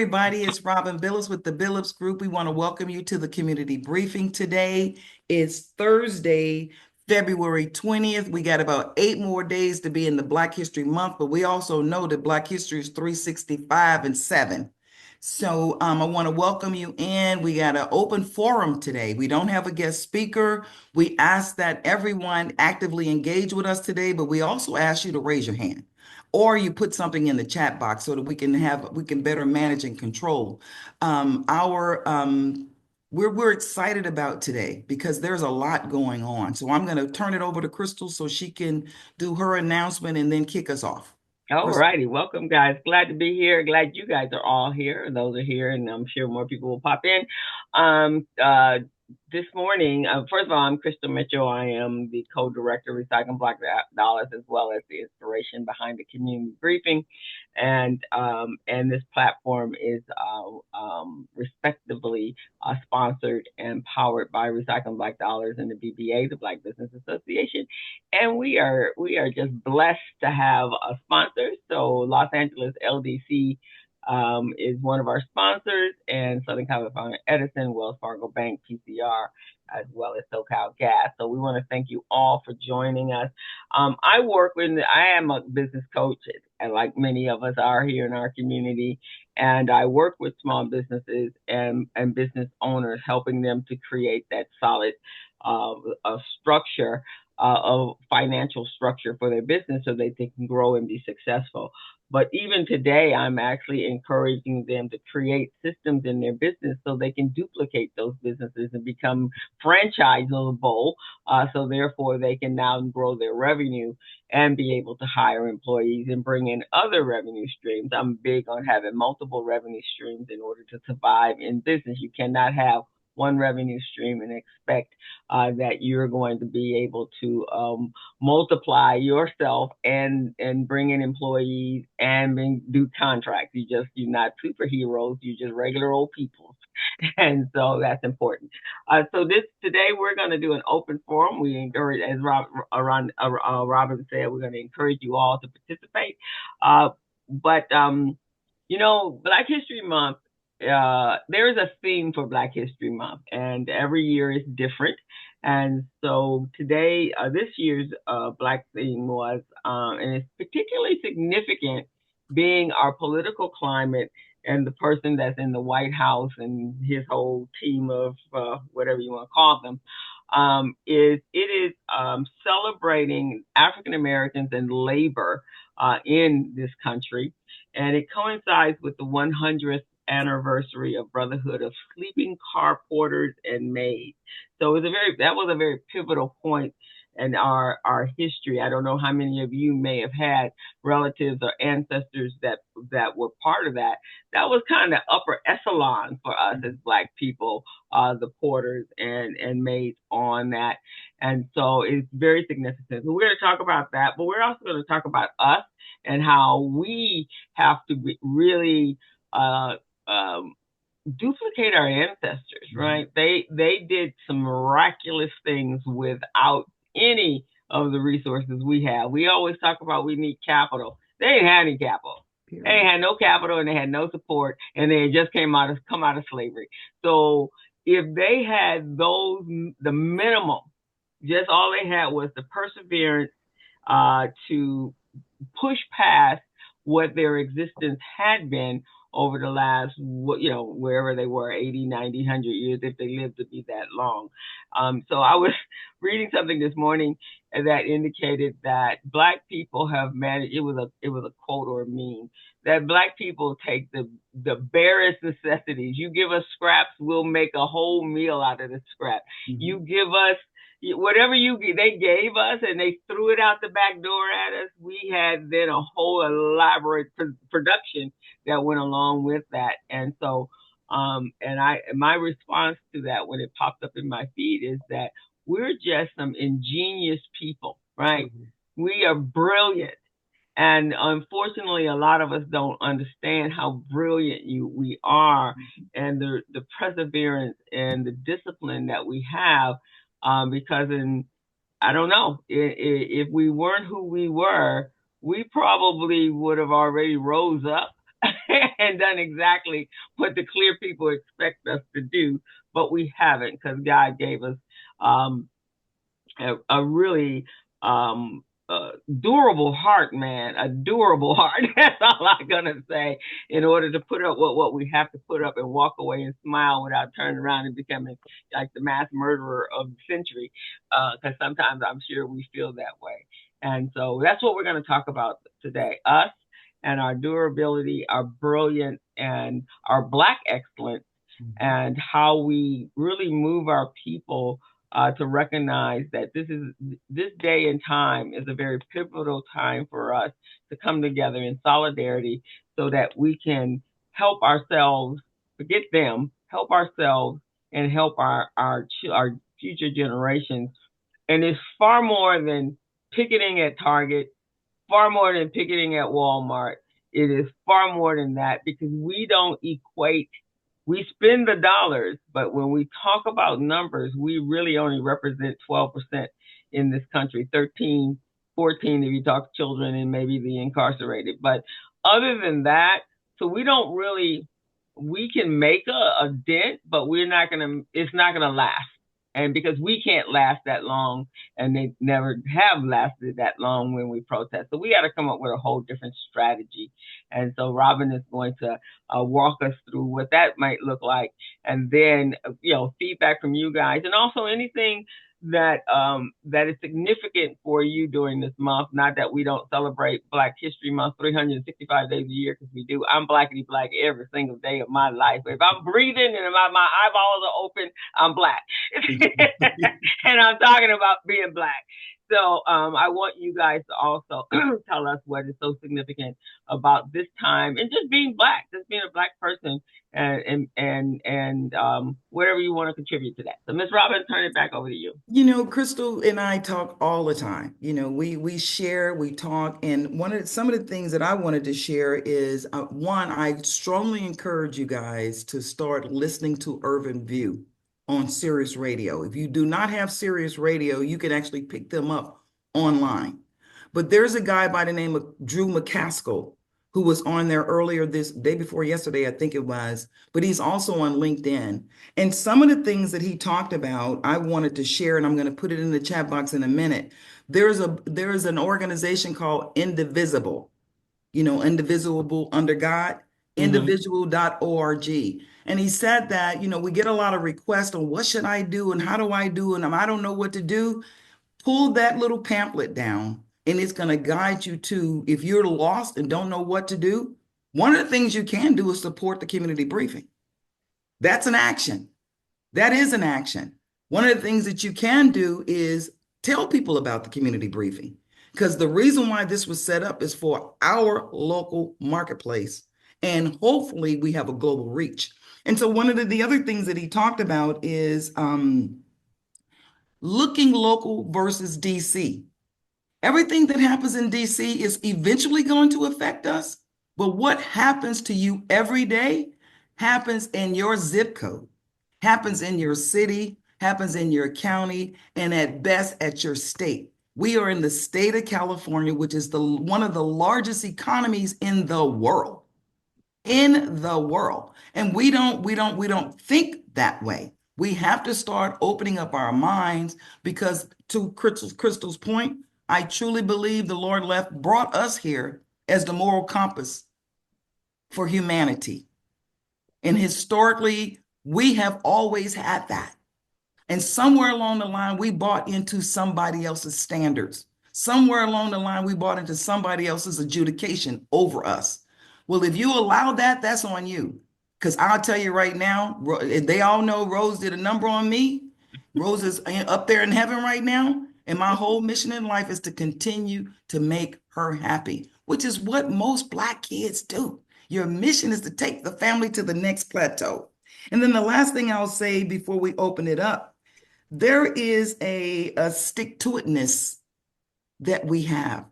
everybody. It's Robin Billups with the Billups Group. We want to welcome you to the community briefing today. It's Thursday, February 20th. We got about 8 more days to be in the Black History Month, but we also know that Black History is 365 and 7. So I want to welcome you in. We got an open forum today. We don't have a guest speaker. We ask that everyone actively engage with us today, but we also ask you to raise your hand or you put something in the chat box so that we can better manage and control our we're excited about today because there's a lot going on. So I'm going to turn it over to Crystal so she can do her announcement and then kick us off. All Crystal. righty. Welcome, guys. Glad to be here. Glad you guys are all here. Those are here, and I'm sure more people will pop in. Um, uh, this morning, first of all, I'm Crystal Mitchell. I am the co-director of Recycling Black Dollars, as well as the inspiration behind the community briefing. And this platform is respectively sponsored and powered by Recycling Black Dollars and the BBA, the Black Business Association. And we are just blessed to have a sponsor. So Los Angeles LDC is one of our sponsors, and Southern California Edison, Wells Fargo Bank, PCR, as well as SoCal Gas. So we want to thank you all for joining us. I am a business coach, and like many of us are here in our community, and I work with small businesses and business owners, helping them to create that solid structure, of financial structure for their business so that they can grow and be successful. But even today, I'm actually encouraging them to create systems in their business so they can duplicate those businesses and become franchisable. So therefore, they can now grow their revenue and be able to hire employees and bring in other revenue streams. I'm big on having multiple revenue streams in order to survive in business. You cannot have one revenue stream and expect that you're going to be able to multiply yourself and bring in employees and do contracts. You're not superheroes. You're just regular old people, and so that's important. So today we're going to do an open forum. We encourage, as Robin said, we're going to encourage you all to participate. But Black History Month, there is a theme for Black History Month, and every year is different. And so today, this year's Black theme was, and it's particularly significant, being our political climate and the person that's in the White House and his whole team of whatever you want to call them. It is celebrating African Americans and labor in this country, and it coincides with the 100th anniversary of Brotherhood of sleeping car porters and maids. So that was a very pivotal point in our history. I don't know how many of you may have had relatives or ancestors that were part of that. That was kind of upper echelon for us as Black people, the porters and maids on that. And so it's very significant. So we're going to talk about that, but we're also going to talk about us and how we have to really duplicate our ancestors, right? They did some miraculous things without any of the resources we have. We always talk about we need capital. They ain't had any capital. Period. They ain't had no capital and they had no support, and they just come out of slavery. So if they had the minimum, just all they had was the perseverance to push past what their existence had been over the last, wherever they were, 80, 90, 100 years, if they lived to be that long. So I was reading something this morning that indicated that Black people have managed, it was a quote or a meme, that Black people take the barest necessities. You give us scraps, we'll make a whole meal out of the scrap. Mm-hmm. You give us whatever they gave us, and they threw it out the back door at us. We had then a whole elaborate production that went along with that. And so, my response to that when it popped up in my feed is that we're just some ingenious people, right? Mm-hmm. We are brilliant. And unfortunately, a lot of us don't understand how brilliant we are, and the perseverance and the discipline that we have. Because I don't know, if we weren't who we were, we probably would have already rose up and done exactly what the clear people expect us to do, but we haven't because God gave us um, a really durable heart, man, a durable heart. That's all I'm gonna say. In order to put up what we have to put up and walk away and smile without turning around and becoming like the mass murderer of the century, because sometimes I'm sure we feel that way. And so that's what we're going to talk about today. Us and our durability, our brilliance, and our Black excellence, and how we really move our people to recognize that this day and time is a very pivotal time for us to come together in solidarity so that we can help ourselves, forget them, help ourselves, and help our future generations. And it's far more than picketing at Target, far more than picketing at Walmart. It is far more than that because we don't equate, we spend the dollars, but when we talk about numbers, we really only represent 12% in this country, 13, 14 if you talk children and maybe the incarcerated. But other than that, so we don't really, we can make a dent, but we're not going to, it's not going to last. And because we can't last that long, and they never have lasted that long when we protest. So we got to come up with a whole different strategy. And so Robin is going to walk us through what that might look like, and then feedback from you guys, and also anything that is significant for you during this month. Not that we don't celebrate Black History Month 365 days a year, because we do. I'm blackity black every single day of my life. If I'm breathing and my eyeballs are open, I'm Black. And I'm talking about being Black. So I want you guys to also tell us what is so significant about this time and just being Black, just being a Black person, and whatever you want to contribute to that. So, Miss Robin, turn it back over to you. Crystal and I talk all the time. We share, we talk, and some of the things that I wanted to share is one, I strongly encourage you guys to start listening to Urban View on Sirius Radio. If you do not have Sirius Radio, you can actually pick them up online. But there's a guy by the name of Drew McCaskill who was on there earlier this day before yesterday, I think it was, but he's also on LinkedIn. And some of the things that he talked about, I wanted to share, and I'm going to put it in the chat box in a minute. There's an organization called Indivisible, indivisible under God, indivisible.org. And he said that, we get a lot of requests on what should I do and how do I do, and I don't know what to do. Pull that little pamphlet down, and it's going to guide you to, if you're lost and don't know what to do, one of the things you can do is support the community briefing. That's an action. That is an action. One of the things that you can do is tell people about the community briefing, because the reason why this was set up is for our local marketplace. And hopefully we have a global reach. And so one of the other things that he talked about is looking local versus DC. Everything that happens in DC is eventually going to affect us. But what happens to you every day happens in your zip code, happens in your city, happens in your county, and at best at your state. We are in the state of California, which is one of the largest economies in the world. In the world. And we don't think that way. We have to start opening up our minds, because to Crystal's point, I truly believe the Lord brought us here as the moral compass for humanity. And historically, we have always had that. And somewhere along the line, we bought into somebody else's standards. Somewhere along the line, we bought into somebody else's adjudication over us. Well, if you allow that, that's on you. Because I'll tell you right now, they all know Rose did a number on me. Rose is up there in heaven right now. And my whole mission in life is to continue to make her happy, which is what most Black kids do. Your mission is to take the family to the next plateau. And then the last thing I'll say before we open it up, there is a stick-to-itness that we have.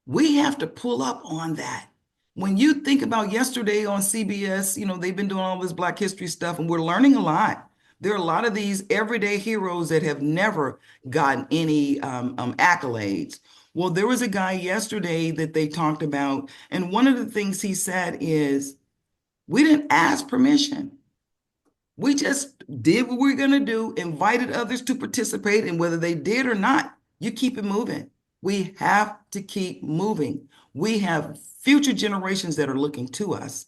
We have to pull up on that. When you think about yesterday on CBS, they've been doing all this Black history stuff, and we're learning a lot. There are a lot of these everyday heroes that have never gotten any accolades. Well, there was a guy yesterday that they talked about, and one of the things he said is, we didn't ask permission. We just did what we are going to do, invited others to participate, and whether they did or not, you keep it moving. We have to keep moving. We have future generations that are looking to us.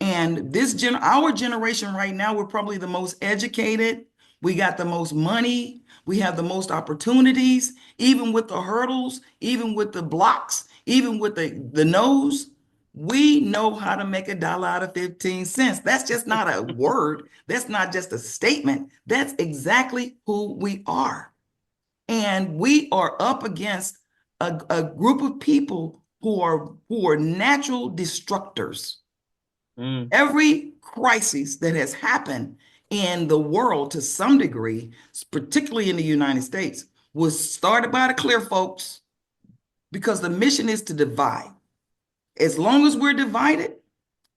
And our generation right now, we're probably the most educated. We got the most money. We have the most opportunities, even with the hurdles, even with the blocks, even with the no's. We know how to make a dollar out of 15 cents. That's just not a word. That's not just a statement. That's exactly who we are. And we are up against a group of people who are natural destructors. Mm. Every crisis that has happened in the world to some degree, particularly in the United States, was started by the clear folks because the mission is to divide. As long as we're divided,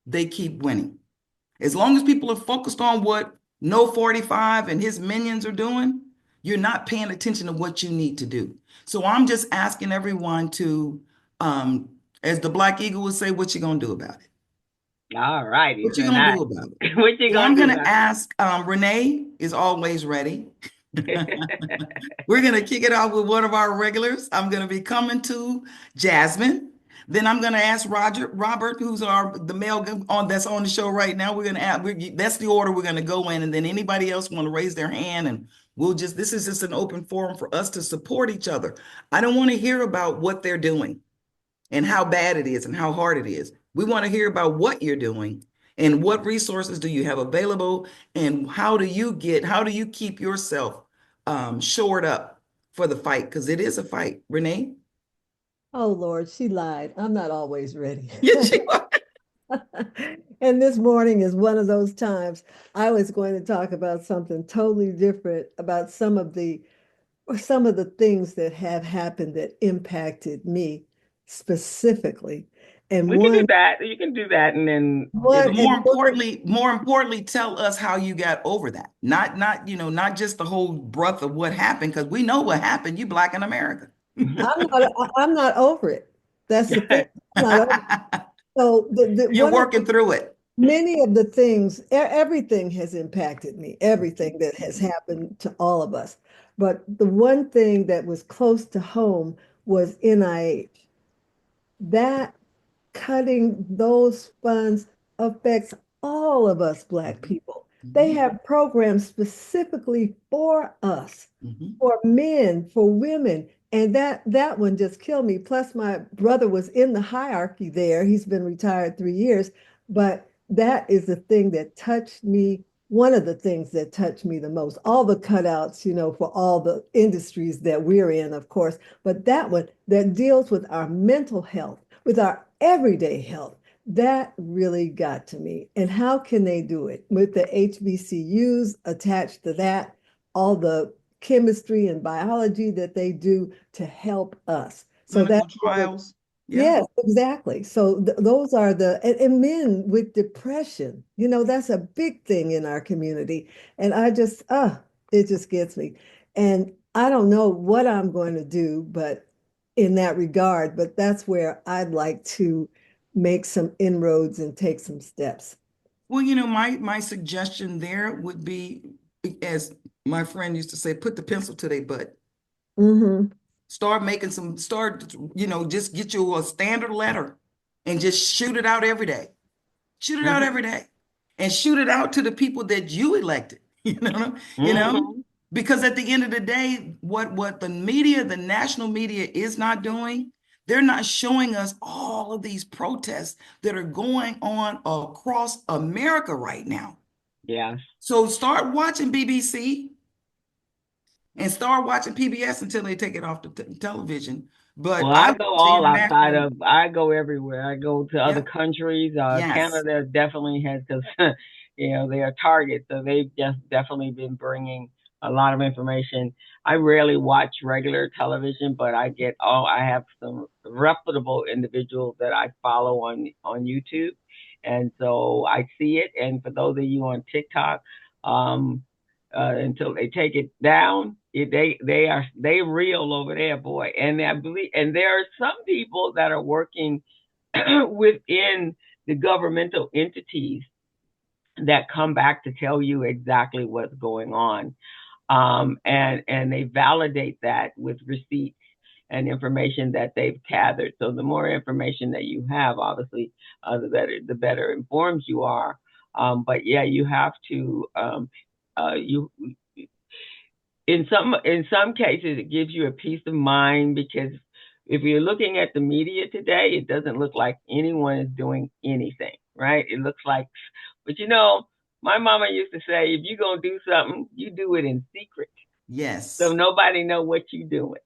they keep winning. As long as people are focused on what No 45 and his minions are doing, you're not paying attention to what you need to do. So I'm just asking everyone to, um, as the Black Eagle would say, what you gonna do about it? All righty. What So you gonna now, do about it? what you So gonna I'm do gonna about ask, Renee is always ready. it? We're going to kick it off with one of our regulars. I'm going to be coming to Jasmine. Then I'm going to ask Robert, who's the male that's on the show right now. We're going to ask, that's the order we're going to go in. And then anybody else want to raise their hand, and this is just an open forum for us to support each other. I don't want to hear about what they're doing and how bad it is and how hard it is. We want to hear about what you're doing and what resources do you have available, and how do you keep yourself shored up for the fight, because it is a fight. Renee? Oh Lord, she lied. I'm not always ready. Yes, you are. And this morning is one of those times I was going to talk about something totally different, about some of the things that have happened that impacted me specifically. And We can do one that. You can do that, and then one But if and one more importantly, tell us how you got over that. Not just the whole breadth of what happened, because we know what happened. You Black in America. I'm not over it. That's the thing. I'm not over it. So You're working through it. many of the things, everything has impacted me, everything that has happened to all of us. But the one thing that was close to home was NIH. That cutting those funds affects all of us Black Mhm, people. They mhm, have programs specifically for us, mhm, for men, for women. And that one just killed me. Plus, my brother was in the hierarchy there. He's been retired 3 years, but that is the thing that touched me. One of the things that touched me the most. All the cutouts, for all the industries that we're in, of course, but that one that deals with our mental health, with our everyday health, that really got to me. And how can they do it? With the HBCUs attached to that, all the chemistry and biology that they do to help us. So clinical that's one of, trials. Yeah. yes, exactly. So those are and men with depression, that's a big thing in our community. And it just gets me. And I don't know what I'm going to do, but in that regard, but that's where I'd like to make some inroads and take some steps. Well, my suggestion there would be, as my friend used to say, put the pencil to their butt. Hmm. Just get you a standard letter and just shoot it out every day. Shoot it out Mhm. every day. And shoot it out to the people that you elected. You know, Mhm. because at the end of the day, what the national media is not doing, they're not showing us all of these protests that are going on across America right now. Yes. So start watching BBC and start watching PBS until they take it off the television. But Well, I I watch go the all outside international. of, I go everywhere. I go to other Yeah. countries. Yes. Canada definitely has, because, they are targets. So they've just definitely been bringing a lot of information. I rarely watch regular television, but I have some reputable individuals that I follow on YouTube. And so I see it. And for those of you on TikTok, until they take it down, they real over there, boy. And I believe, and there are some people that are working within the governmental entities that come back to tell you exactly what's going on. And they validate that with receipts and information that they've gathered. So the more information that you have, obviously, the better informed you are. But yeah, you have to you in some cases it gives you a peace of mind, because if you're looking at the media today, it doesn't look like anyone is doing anything, right? It looks like, but my mama used to say, if you're gonna do something, you do it in secret, so Yes. nobody know what you're doing.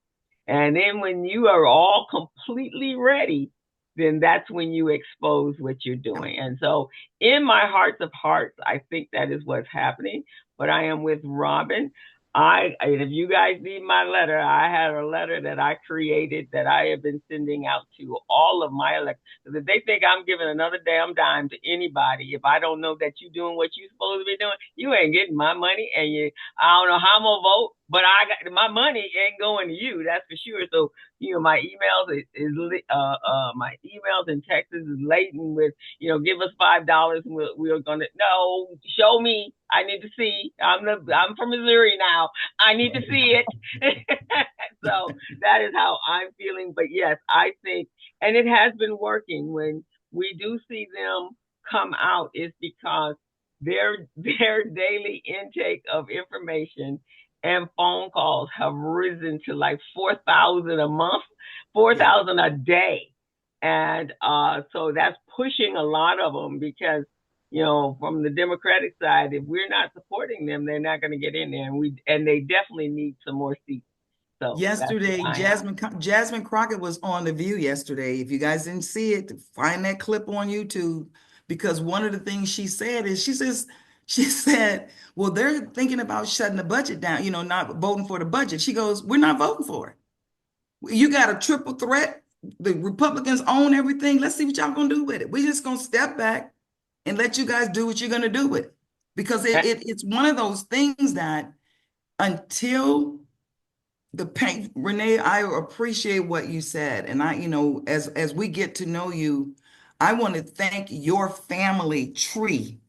And then when you are all completely ready, then that's when you expose what you're doing. And so in my hearts of hearts, I think that is what's happening. But I am with Robin. If you guys need my letter, I had a letter that I created that I have been sending out to all of my electors. Because if they think I'm giving another damn dime to anybody, if I don't know that you're doing what you're supposed to be doing, you ain't getting my money. And I don't know how I'm gonna vote, but I got my money ain't going to you. That's for sure. So my emails my emails and texts is laden with give us $5 and we're gonna no show me. I need to see. I'm from Missouri now. I need to see it. So that is how I'm feeling. But yes, I think, and it has been working. When we do see them come out, is because their daily intake of information and phone calls have risen to like 4,000 a month, 4,000 a day. And so that's pushing a lot of them, because from the Democratic side, if we're not supporting them, they're not going to get in there, and they definitely need some more seats. So Yesterday, Jasmine Crockett was on The View yesterday. If you guys didn't see it, find that clip on YouTube, because one of the things she said is she said, well, they're thinking about shutting the budget down, not voting for the budget. She goes, we're not voting for it. You got a triple threat. The Republicans own everything. Let's see what y'all gonna do with it. We're just gonna step back and let you guys do what you're gonna do with it. Because it's one of those things that until the pain, Renee, I appreciate what you said. And as we get to know you, I want to thank your family tree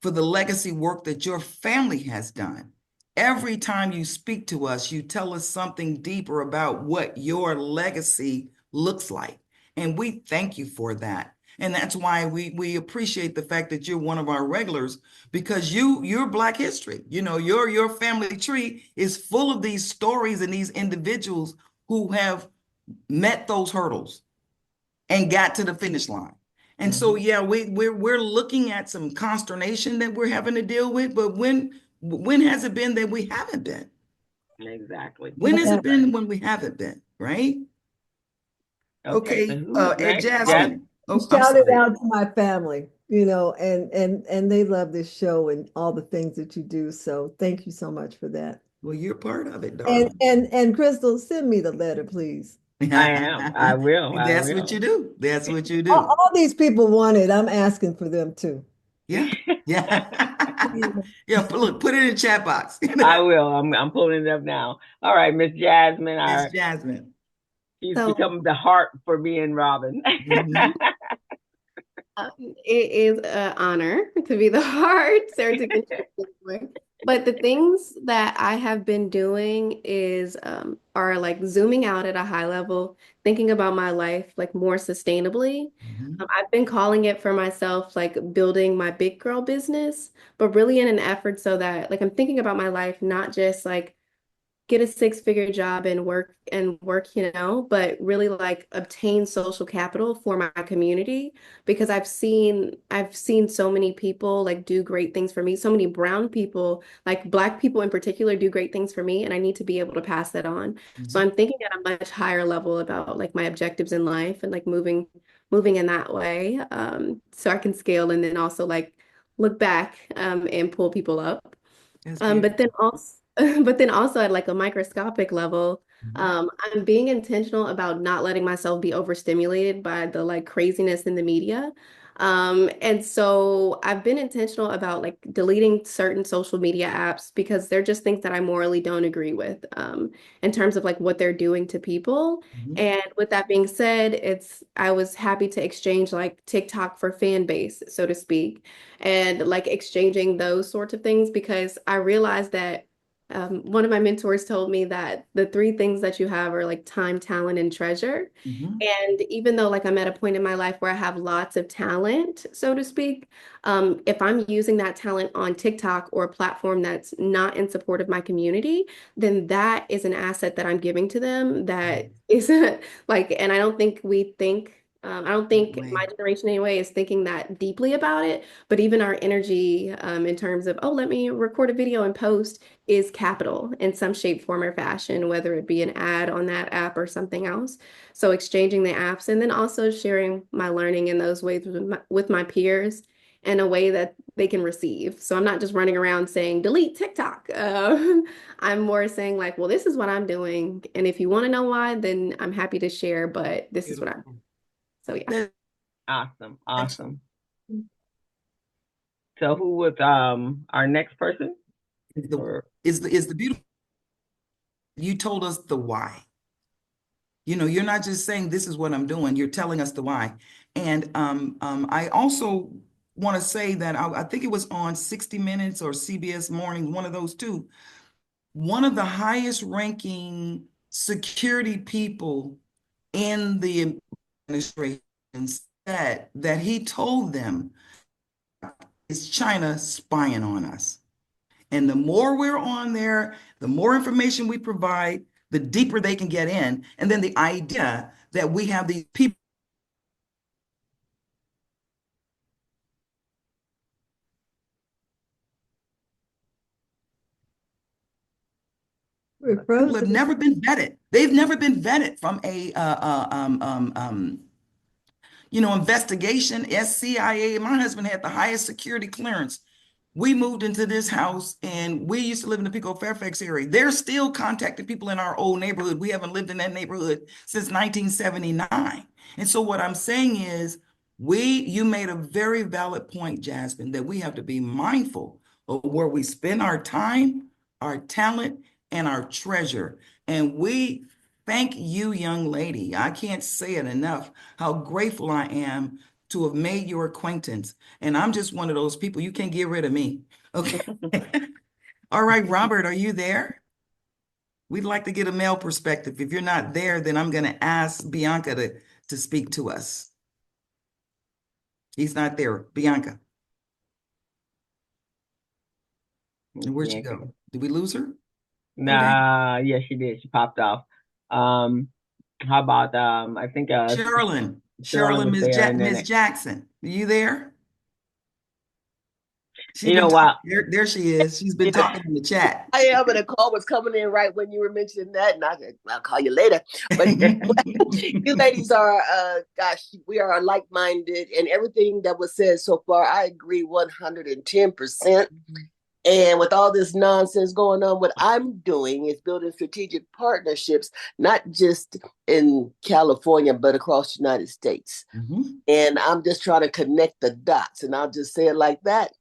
for the legacy work that your family has done. Every time you speak to us, you tell us something deeper about what your legacy looks like. And we thank you for that. And that's why we appreciate the fact that you're one of our regulars, because you're Black history. Your family tree is full of these stories and these individuals who have met those hurdles and got to the finish line. And so, yeah, we're looking at some consternation that we're having to deal with. But when has it been that we haven't been? Exactly. When has it been when we haven't been? Right? Okay. So Okay. who's And next? Jasmine. Oh, I'm Shout it sorry. out to my family, and they love this show and all the things that you do. So thank you so much for that. Well, you're part of it, And darling. and Crystal, send me the letter, please. I am. I will. I That's what will. you do. That's what you All, do. all these people want it. I'm asking for them too. Yeah. Yeah. Yeah. Put it in the chat box. I will. I'm pulling it up now. All right, Miss Jasmine. Miss Jasmine. She's So become the heart for me and Robin. Mhm. it is an honor to be the heart or to contribute. But the things that I have been doing is are like zooming out at a high level, thinking about my life like more sustainably. Mhm. I've been calling it for myself like building my big girl business, but really in an effort so that like I'm thinking about my life, not just like get a six-figure job and work, but really like obtain social capital for my community because I've seen so many people like do great things for me. So many brown people, like Black people in particular, do great things for me, and I need to be able to pass that on. So Mhm. I'm thinking at a much higher level about like my objectives in life and like moving in that way, so I can scale and then also like look back and pull people up. That's But then beautiful. also, but then also at like a microscopic level, Mhm. I'm being intentional about not letting myself be overstimulated by the like craziness in the media. And so I've been intentional about like deleting certain social media apps because they're just things that I morally don't agree with, in terms of like what they're doing to people. Mhm. And with that being said, I was happy to exchange like TikTok for fan base, so to speak, and like exchanging those sorts of things because I realized that one of my mentors told me that the three things that you have are like time, talent, and treasure. Mhm. And even though like I'm at a point in my life where I have lots of talent, so to speak, if I'm using that talent on TikTok or a platform that's not in support of my community, then that is an asset that I'm giving to them that isn't like, and I don't That think way. my generation anyway is thinking that deeply about it, but even our energy in terms of, oh, let me record a video and post is capital in some shape, form, or fashion, whether it be an ad on that app or something else. So exchanging the apps and then also sharing my learning in those ways with my peers in a way that they can receive. So I'm not just running around saying delete TikTok. I'm more saying like, well, this is what I'm doing. And if you want to know why, then I'm happy to share, but this is what I'm. Beautiful. So yeah. That- Awesome. that's Awesome. So who was our next person? the is the beautiful. You told us the why. You know, you're not just saying this is what I'm doing, you're telling us the why. And I also want to say that I think it was on 60 Minutes or CBS Morning, one of those two. One of the highest ranking security people in the administration said that he told them it's China spying on us. And the more we're on there, the more information we provide, the deeper they can get in. And then the idea that we have these people We're who have frozen. never been vetted. They've never been vetted from a investigation, SCIA. My husband had the highest security clearance. We moved into this house and we used to live in the Pico Fairfax area. They're still contacting people in our old neighborhood. We haven't lived in that neighborhood since 1979. And so what I'm saying is you made a very valid point, Jasmine, that we have to be mindful of where we spend our time, our talent, and our treasure. And we thank you, young lady. I can't say it enough how grateful I am to have made your acquaintance. And I'm just one of those people. You can't get rid of me. Okay. All right, Robert, are you there? We'd like to get a male perspective. If you're not there, then I'm going to ask Bianca to speak to us. He's not there. Bianca, where'd she Yeah. go? Did we lose her? Oh, dang. Nah, yeah, she did. She popped off. Um, how about I think Sherilyn was there, and then Miss Jackson, are you there? She's you been know talking. what? There she is. She's been You know, talking in the chat. I am, and a call was coming in right when you were mentioning that, and I said, I'll call you later. But you ladies are, gosh, we are like-minded, and everything that was said so far, I agree 110%. And with all this nonsense going on, what I'm doing is building strategic partnerships, not just in California, but across the United States. Mhm. And I'm just trying to connect the dots, and I'll just say it like that.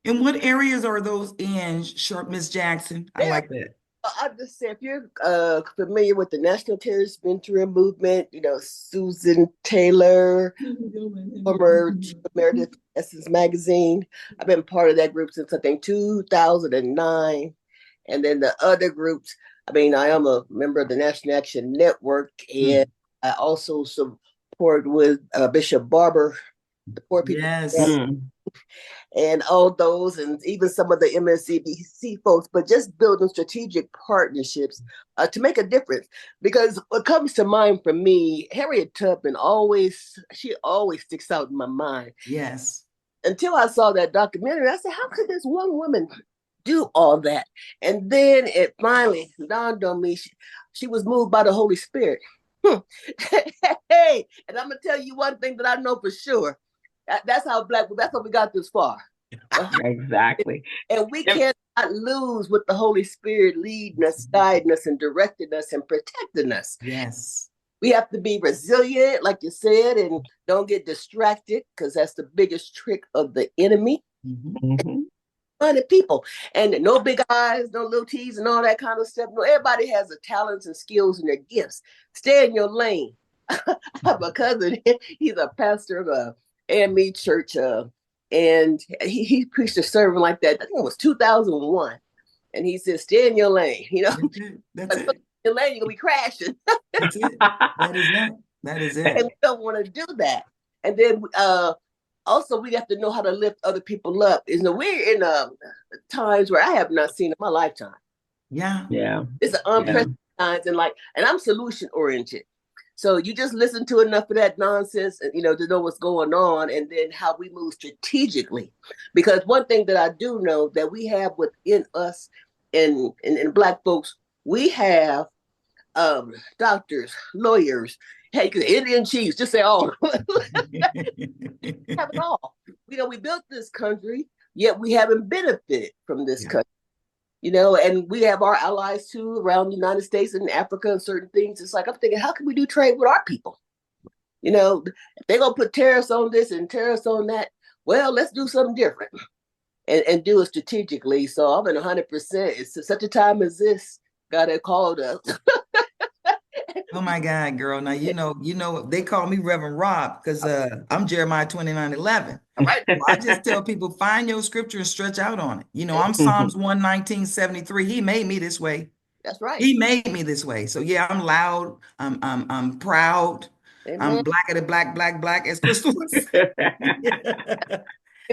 And what areas are those in, Sharp Miss Jackson? I There, like that. I just say if you're familiar with the National Terrorist Mentoring Movement, Susan Taylor, former chief emeritus of Essence Magazine. I've been part of that group since I think 2009. And then the other groups, I mean, I am a member of the National Action Network, and Hmm. I also support with Bishop Barber, the Poor People Yes. mm, and all those, and even some of the MSCBC folks, but just building strategic partnerships to make a difference. Because what comes to mind for me, Harriet Tubman she always sticks out in my mind. Yes. Until I saw that documentary, I said, how could this one woman do all that? And then it finally dawned on me, she was moved by the Holy Spirit. Hey, and I'm gonna tell you one thing that I know for sure. That's how we got this far. exactly. And we And, cannot lose with the Holy Spirit leading us, guiding us, and directing us and protecting us. Yes. We have to be resilient, like you said, and don't get distracted because that's the biggest trick of the enemy. Mm-hmm. Money people, and no big eyes, no little T's, and all that kind of stuff. No, everybody has the talents and skills and their gifts. Stay in your lane. I have a cousin. He's a pastor of a AME church, and he preached a sermon like that. I think it was 2001, and he said, "Stay in your lane." You know, That's it. That's it. your lane, you're gonna be crashing. That's it. That is it. That is And it. we don't want to do that. And then also we have to know how to lift other people up. Is we're in times where I have not seen in my lifetime. Yeah. Yeah. It's an unprecedented times, and I'm solution oriented. So you just listen to enough of that nonsense, you know, to know what's going on, and then how we move strategically. Because one thing that I do know that we have within us, in Black folks, we have doctors, lawyers, hey, Indian chiefs, just say all. Have it all. You know, we built this country, yet we haven't benefited from this country. You know, and we have our allies too around the United States and Africa and certain things. It's like I'm thinking, how can we do trade with our people? You know, if they're gonna put tariffs on this and tariffs on that, well, let's do something different and do it strategically. So I'm in 100%. It's such a time as this. God had called us. Oh my God, girl. Now you know they call me Reverend Rob because I'm Jeremiah 29:11. All right. So I just tell people find your scripture and stretch out on it. You know, I'm Psalms 119:73. He made me this way. That's right. He made me this way. So yeah, I'm loud. I'm proud. I'm Amen. blacker than black as crystal.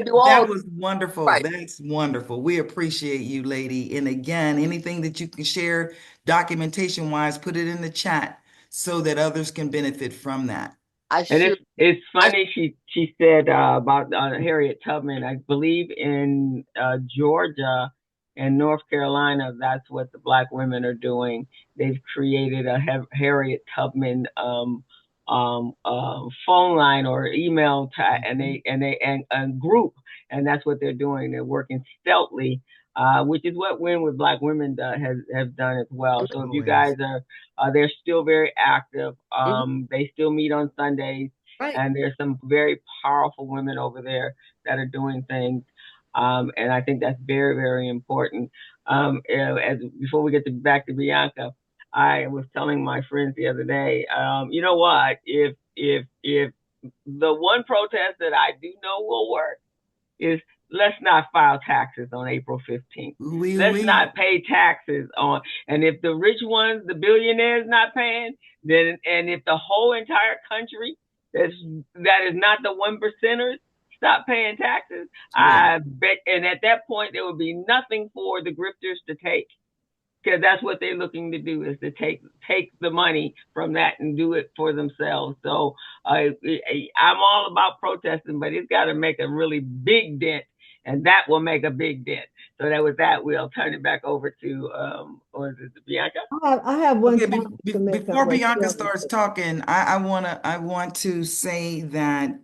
Do all That was wonderful. right. That's wonderful. We appreciate you, lady. And again, anything that you can share documentation wise, put it in the chat so that others can benefit from that. I And sure. it's funny she said about Harriet Tubman. I believe in Georgia and North Carolina, that's what the Black women are doing. They've created a Harriet Tubman phone line or email and group, and that's what they're doing. They're working stealthily, which is what Win with Black Women have done as well. So if you guys are, they're still very active. They still meet on Sundays, Right. and there's some very powerful women over there that are doing things. And I think that's very, very important. As before we get back to Bianca, I was telling my friends the other day, you know what? If the one protest that I do know will work is let's not file taxes on April 15th. Let's not pay taxes on, and if the rich ones, the billionaires not paying, then, and if the whole entire country that is not the 1%ers stop paying taxes, I bet, and at that point there would be nothing for the grifters to take. Because that's what they're looking to do, is to take the money from that and do it for themselves. So I'm all about protesting, but it's got to make a really big dent, and that will make a big dent. So that with that, we'll turn it back over to or is it Bianca? I have one Okay, to make before up what Bianca Shirley starts said. talking, I want to say that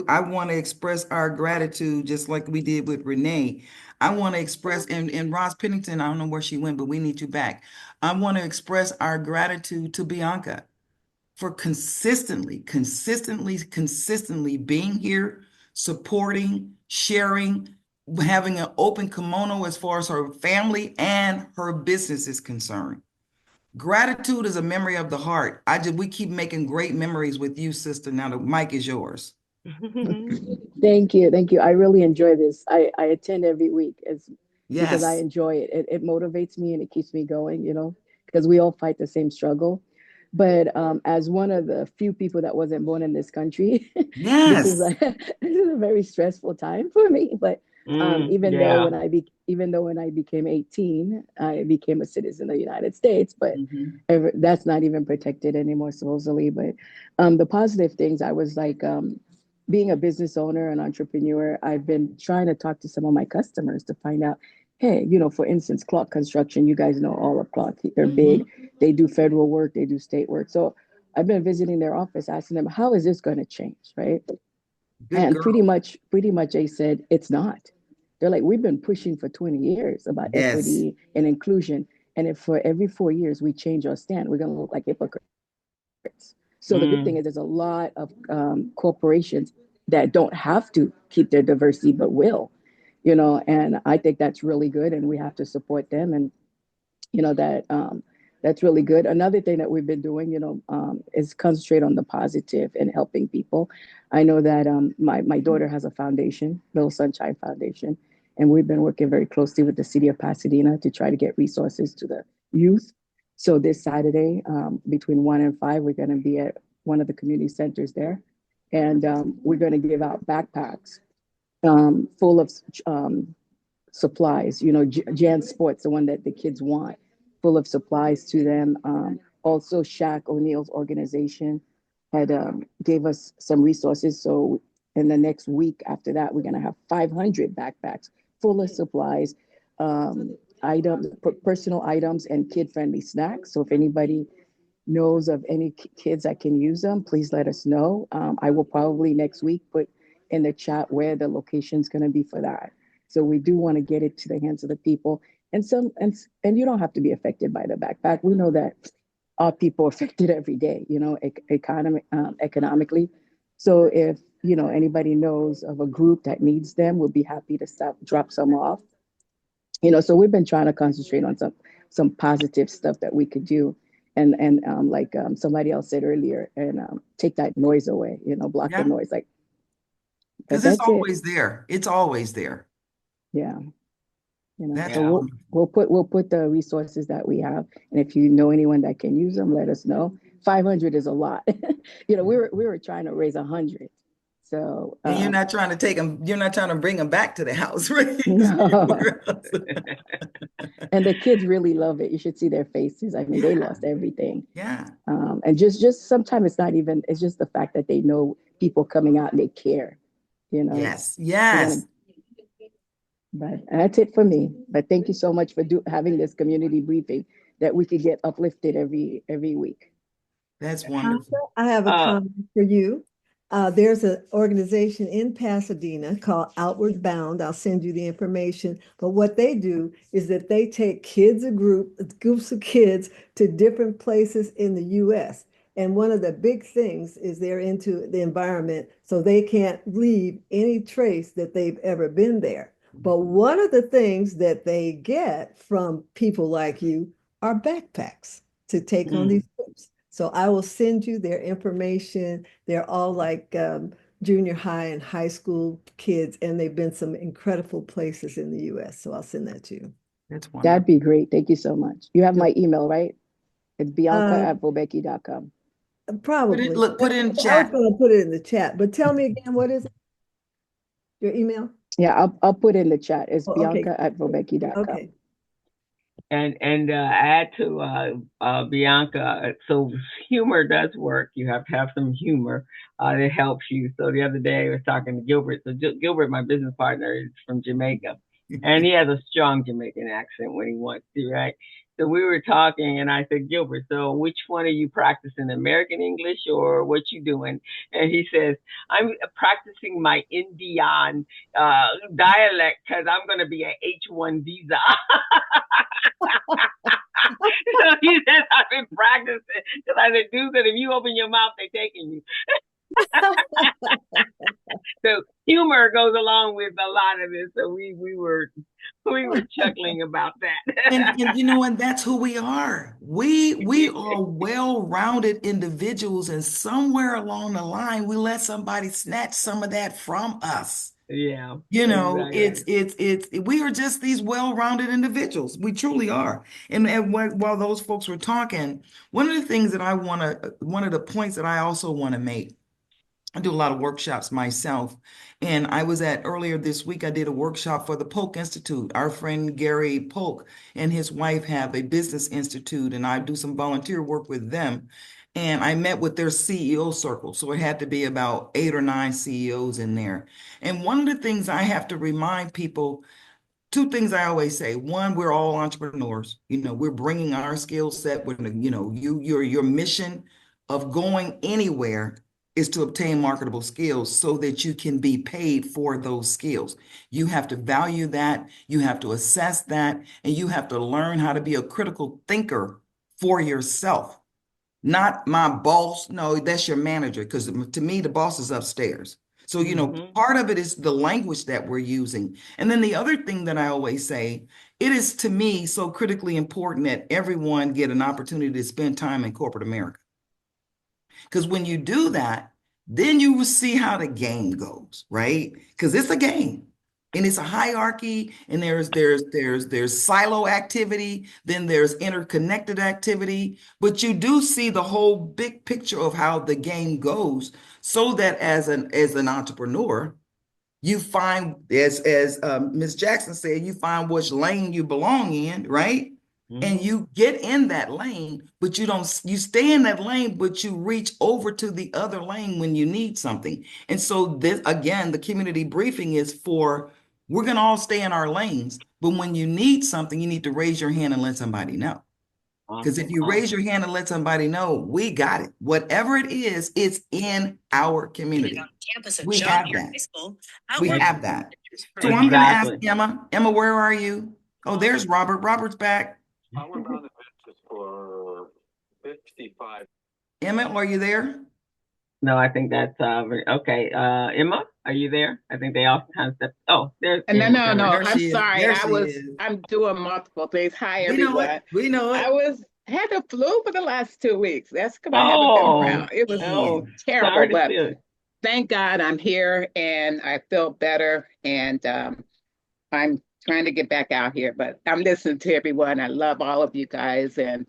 I want to express our gratitude, just like we did with Renee. I want to express, and Ross Pennington, I don't know where she went, but we need you back. I want to express our gratitude to Bianca for consistently being here, supporting, sharing, having an open kimono as far as her family and her business is concerned. Gratitude is a memory of the heart. We keep making great memories with you, sister. Now the mic is yours. Thank you. Thank you. I really enjoy this. I attend every week because I Yes. enjoy it. It motivates me and it keeps me going, because we all fight the same struggle. But as one of the few people that wasn't born in this country, this is Yes. this is a very stressful time for me. But even though when I became 18, I became a citizen of the United States, but that's not even protected anymore, supposedly. But the positive things, I was like, being a business owner and entrepreneur, I've been trying to talk to some of my customers to find out, hey, for instance, Clark Construction, you guys know all of Clark. They're big. They do federal work. They do state work. So I've been visiting their office, asking them, how is this going to change, right? Good And girl. pretty much they said, it's not. They're like, we've been pushing for 20 years about equity and inclusion. And if for every 4 years we change our stand, we're going to look like hypocrites. So the good thing is there's a lot of corporations that don't have to keep their diversity, but will, and I think that's really good, and we have to support them. And, that's really good. Another thing that we've been doing, is concentrate on the positive and helping people. I know that my daughter has a foundation, Little Sunshine Foundation, and we've been working very closely with the city of Pasadena to try to get resources to the youth. So this Saturday, between 1 and 5, we're going to be at one of the community centers there, and we're going to give out backpacks full of supplies, Jan Sports, the one that the kids want, full of supplies to them. Also, Shaq O'Neal's organization had gave us some resources. So in the next week after that, we're going to have 500 backpacks full of supplies, items, personal items, and kid-friendly snacks. So if anybody knows of any kids that can use them, please let us know. I will probably next week put in the chat where the location is going to be for that. So we do want to get it to the hands of the people, and you don't have to be affected by the backpack. We know that all people are affected every day, economically. So if anybody knows of a group that needs them, we'll be happy to drop some off. So we've been trying to concentrate on some positive stuff that we could do, and like somebody else said earlier, and take that noise away, block the noise, like, because it's always there. It's always there. Yeah. That's So we'll put the resources that we have, and if you know anyone that can use them, let us know. 500 is a lot. We were trying to raise 100. So and you're not trying to take them. You're not trying to bring them back to the house, right? No. And the kids really love it. You should see their faces. I mean, they lost everything. Yeah. And just sometimes it's not even. It's just the fact that they know people coming out and they care. Yes. Yes. But that's it for me. But thank you so much for having this community briefing that we could get uplifted every week. That's wonderful. I have a comment for you. There's an organization in Pasadena called Outward Bound. I'll send you the information. But what they do is that they take groups of kids to different places in the U.S. And one of the big things is they're into the environment, so they can't leave any trace that they've ever been there. But one of the things that they get from people like you are backpacks to take on these trips. So I will send you their information. They're all like junior high and high school kids, and they've been some incredible places in the U.S. So I'll send that to you. That's wonderful. That'd be great. Thank you so much. You have my email, right? It's bianca@vobecki.com. Probably. Put it in chat. I was going to put it in the chat, but tell me again, what is it? Your email? Yeah, I'll put it in the chat. It's Okay. bianca@vobecki.com. Okay. And add to Bianca, so humor does work. You have to have some humor that helps you. So the other day I was talking to Gilbert. So Gilbert, my business partner, is from Jamaica, and he has a strong Jamaican accent when he wants to, right? So we were talking, and I said, Gilbert, so which one are you practicing, American English or what you doing? And he says, I'm practicing my Indian dialect because I'm going to be an H-1 visa. So he says, I've been practicing because I said, dude, if you open your mouth, they're taking you. So humor goes along with a lot of this. So we were chuckling about that. And you know what? That's who we are. We are well-rounded individuals, and somewhere along the line, we let somebody snatch some of that from us. Yeah. Exactly. It's we are just these well-rounded individuals. We truly are. And while those folks were talking, one of the things that one of the points that I also want to make, I do a lot of workshops myself. And earlier this week, I did a workshop for the Polk Institute. Our friend Gary Polk and his wife have a business institute, and I do some volunteer work with them. And I met with their CEO circle. So it had to be about 8 or 9 CEOs in there. And one of the things I have to remind people, two things I always say. One, we're all entrepreneurs. We're bringing our skill set with, your mission of going anywhere is to obtain marketable skills so that you can be paid for those skills. You have to value that, you have to assess that, and you have to learn how to be a critical thinker for yourself. not my boss. No, that's your manager. Because to me, the boss is upstairs. So, part of it is the language that we're using. And then the other thing that I always say, it is to me so critically important that everyone get an opportunity to spend time in corporate America. Because when you do that, then you will see how the game goes, right? Because it's a game and it's a hierarchy, and there's silo activity, then there's interconnected activity, but you do see the whole big picture of how the game goes, so that as an entrepreneur, you find, as Ms. Jackson said, you find which lane you belong in, right? And you get in that lane, but you stay in that lane, but you reach over to the other lane when you need something. And so this, again, the community briefing is we're going to all stay in our lanes, but when you need something, you need to raise your hand and let somebody know. Because if you raise your hand and let somebody know, we got it. Whatever it is, it's in our community. We have that. We have that. So I'm going to ask Emma. Emma, where are you? Oh, there's Robert. Robert's back. Our round of is for 55. Emma, are you there? No, I think that's okay. Emma, are you there? I think they all kind of stepped. Oh, there's Emma. No. There I'm she is. sorry. There I'm doing multiple things. Hi, We know everyone. it. We know it. Had the flu for the last 2 weeks. That's because I haven't been around. It was terrible, sorry to but feel it. thank God I'm here and I feel better. And I'm trying to get back out here, but I'm listening to everyone. I love all of you guys. And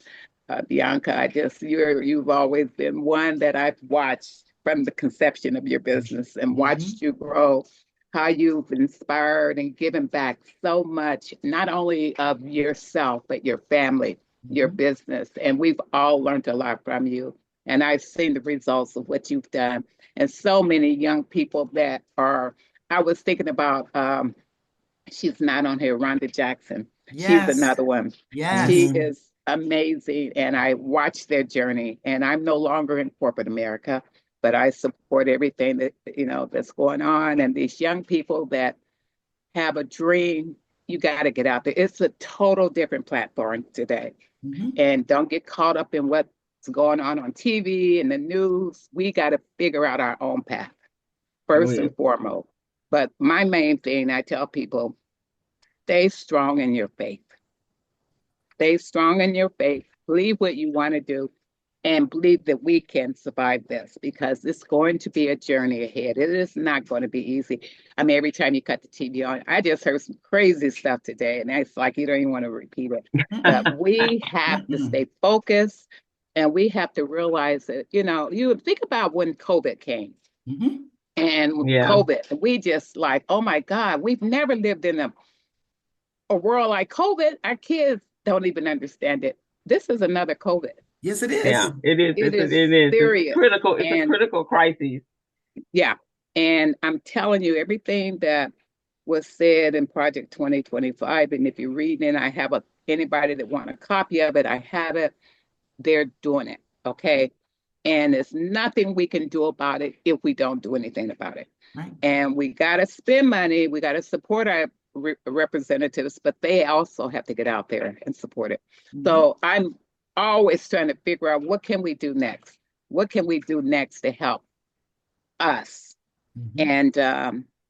Bianca, you've always been one that I've watched from the conception of your business and watched you grow, how you've inspired and given back so much, not only of yourself, but your family, your business. And we've all learned a lot from you. And I've seen the results of what you've done. And so many young people I was thinking about, she's not on here, Rhonda Jackson. Yes. She's another one. Yes. She is amazing. And I watched their journey. And I'm no longer in corporate America, but I support everything that, that's going on. And these young people that have a dream, you got to get out there. It's a total different platform today. And don't get caught up in what's going on TV and the news. We got to figure out our own path first and foremost. But my main thing, I tell people, stay strong in your faith. Stay strong in your faith. Believe what you want to do and believe that we can survive this, because it's going to be a journey ahead. It is not going to be easy. I mean, every time you cut the TV on, I just heard some crazy stuff today, and it's like you don't even want to repeat it. But we have to stay focused, and we have to realize that, you think about when COVID came. And COVID, we just like, oh my God, we've never lived in a world like COVID. Our kids don't even understand it. This is another COVID. Yes, it is. Yeah, it is. It is serious. It's critical. It's a critical crisis. Yeah. And I'm telling you, everything that was said in Project 2025, and if you're reading it, I have anybody that want a copy of it, I have it. They're doing it. Okay. And there's nothing we can do about it if we don't do anything about it. Right. And we got to spend money. We got to support our representatives, but they also have to get out there and support it. So I'm always trying to figure out, what can we do next? What can we do next to help us? And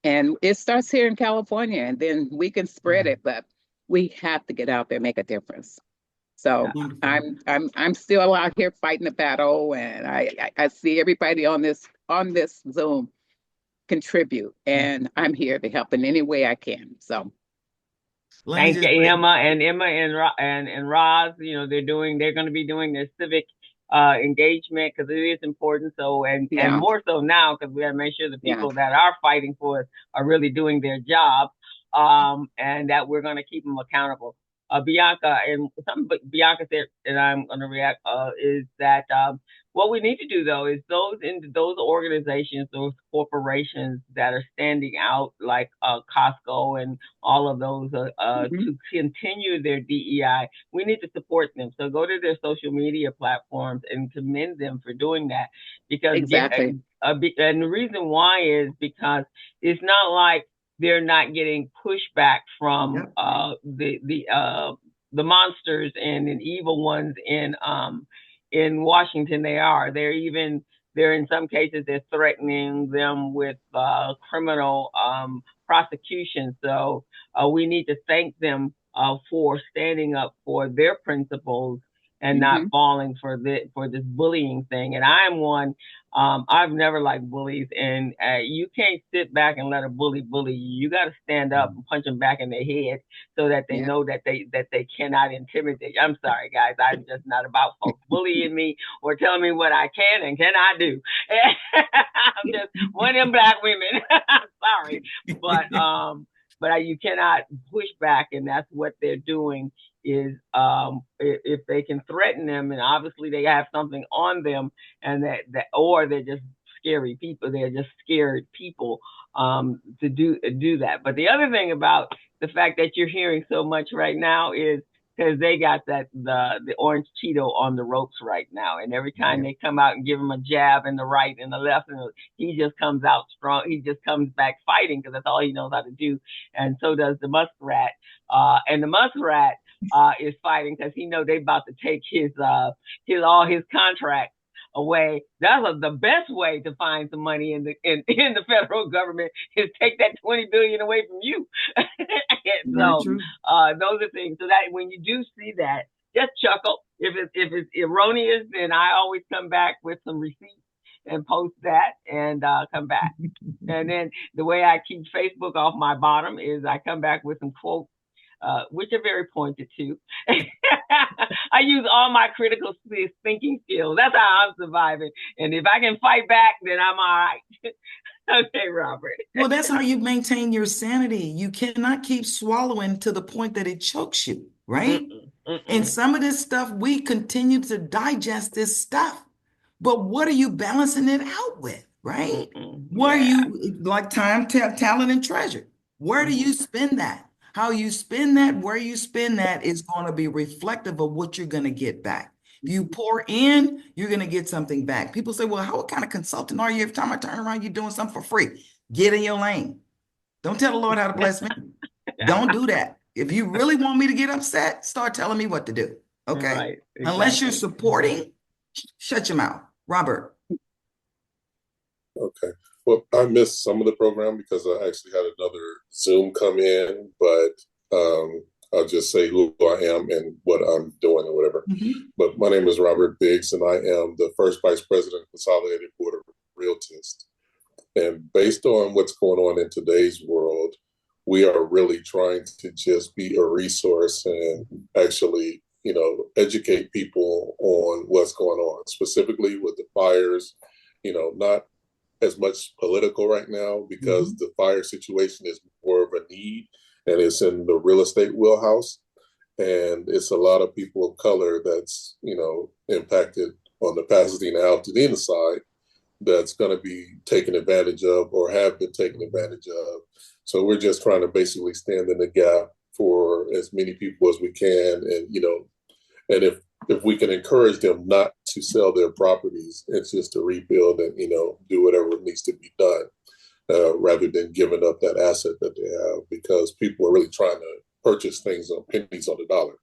it starts here in California, and then we can spread it, but we have to get out there and make a difference. So I'm still out here fighting the battle, and I see everybody on this Zoom contribute, and I'm here to help in any way I can. So thank you, Emma and Roz. They're going to be doing their civic engagement, because it is important. So and more so now, because we got to make sure the people that are fighting for us are really doing their job, and that we're going to keep them accountable. Bianca, and something Bianca said, and I'm going to react, is that what we need to do, though, is those organizations, those corporations that are standing out, like Costco and all of those, to continue their DEI, we need to support them. So go to their social media platforms and commend them for doing that. Because and the reason why is because it's not like they're not getting pushback from the monsters and evil ones in in Washington they are. They're in some cases they're threatening them with criminal prosecution. So we need to thank them for standing up for their principles and not falling for this bullying thing. And I'm one. I've never liked bullies, and you can't sit back and let a bully you. You got to stand up and punch them back in their head so that they know that they cannot intimidate. I'm sorry, guys. I'm just not about folks bullying me or telling me what I can and cannot do. I'm just one of them black women. I'm sorry, but you cannot push back, and that's what they're doing. Is if they can threaten them, and obviously they have something on them, and that or they're just scary people. They're just scared people to do that. But the other thing about the fact that you're hearing so much right now is because they got the orange Cheeto on the ropes right now, and every time they come out and give him a jab in the right and the left, and he just comes out strong. He just comes back fighting because that's all he knows how to do, and so does the muskrat. And the muskrat is fighting because he know they about to take his all his contracts away. That's the best way to find some money in the federal government is take that $20 billion away from you. So those are things. So that when you do see that, just chuckle. If it's erroneous, then I always come back with some receipts and post that and come back. And then the way I keep Facebook off my bottom is I come back with some quotes. Which are very pointed too. I use all my critical thinking skills. That's how I'm surviving. And if I can fight back, then I'm all right. Okay, Robert. Well, that's how you maintain your sanity. You cannot keep swallowing to the point that it chokes you, right? And some of this stuff, we continue to digest this stuff. But what are you balancing it out with, right? What are you, like time, talent, and treasure? Where do you spend that? How you spend that, where you spend that is going to be reflective of what you're going to get back. If you pour in, you're going to get something back. People say, well, what kind of consultant are you? Every time I turn around, you're doing something for free. Get in your lane. Don't tell the Lord how to bless me. Don't do that. If you really want me to get upset, start telling me what to do. Okay. Right, exactly. Unless you're supporting, shut your mouth. Robert. Okay. Well, I missed some of the program because I actually had another Zoom come in, but I'll just say who I am and what I'm doing or whatever. But my name is Robert Biggs, and I am the first Vice President of Consolidated Board of Realtors. And based on what's going on in today's world, we are really trying to just be a resource and actually, educate people on what's going on, specifically with the fires, not as much political right now because the fire situation is more of a need and it's in the real estate wheelhouse. And it's a lot of people of color that's, impacted on the Pasadena Altadena side that's going to be taken advantage of or have been taken advantage of. So we're just trying to basically stand in the gap for as many people as we can. And, and if we can encourage them not to sell their properties, it's just to rebuild and, do whatever needs to be done rather than giving up that asset that they have, because people are really trying to purchase things on pennies on the dollar,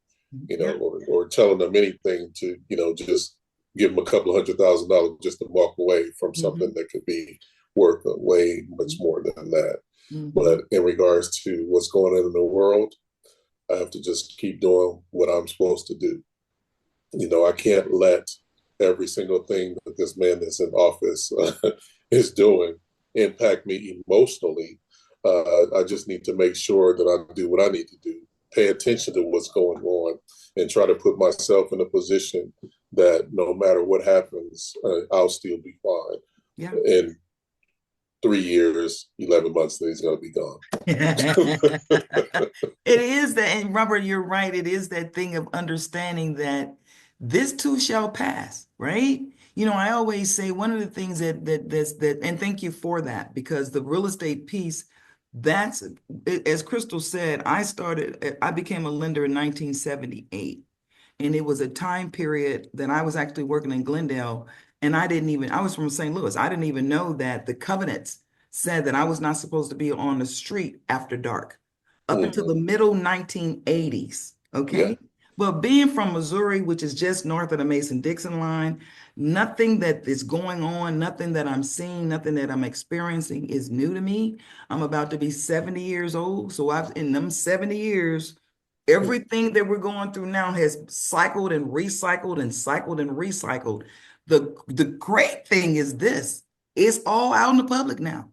or telling them anything to, just give them a couple of $100,000 just to walk away from something that could be worth way much more than that. But in regards to what's going on in the world, I have to just keep doing what I'm supposed to do. I can't let every single thing that this man that's in office is doing impact me emotionally. I just need to make sure that I do what I need to do, pay attention to what's going on, and try to put myself in a position that no matter what happens, I'll still be fine. Yeah. In 3 years, 11 months, then he's going to be gone. It is that, and Robert, you're right. It is that thing of understanding that this too shall pass, right? I always say one of the things that, and thank you for that, because the real estate piece, that's, as Crystal said, I became a lender in 1978. And it was a time period that I was actually working in Glendale, and I was from St. Louis. I didn't even know that the covenants said that I was not supposed to be on the street after dark up until the middle 1980s. Okay. Yeah. But being from Missouri, which is just north of the Mason-Dixon line, nothing that is going on, nothing that I'm seeing, nothing that I'm experiencing is new to me. I'm about to be 70 years old. So in them 70 years, everything that we're going through now has cycled and recycled and cycled and recycled. The great thing is this, it's all out in the public now.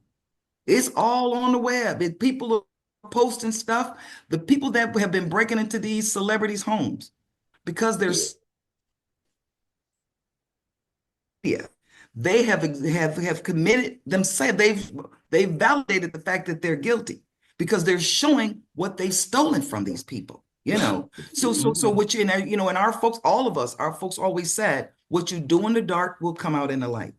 It's all on the web. People are posting stuff. The people that have been breaking into these celebrities' homes because there's yeah, they have committed themselves. They've validated the fact that they're guilty because they're showing what they've stolen from these people. So what and our folks, all of us, our folks always said, what you do in the dark will come out in the light.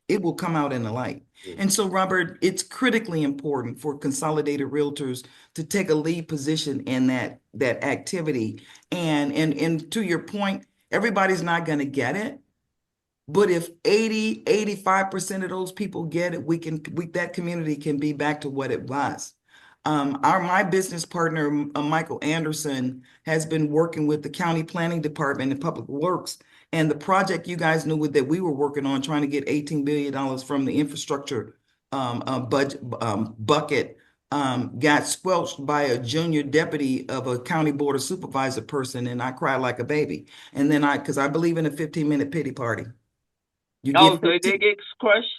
It will come out in the light. And so, Robert, it's critically important for Consolidated Realtors to take a lead position in that activity. And to your point, everybody's not going to get it. But if 85% of those people get it, that community can be back to what it was. My business partner, Michael Anderson, has been working with the County Planning Department and Public Works. And the project you guys knew that we were working on, trying to get $18 billion from the infrastructure budget bucket, got squelched by a junior deputy of a county board of supervisor person, and I cried like a baby. And then because I believe in a 15-minute pity party. So they get crushed?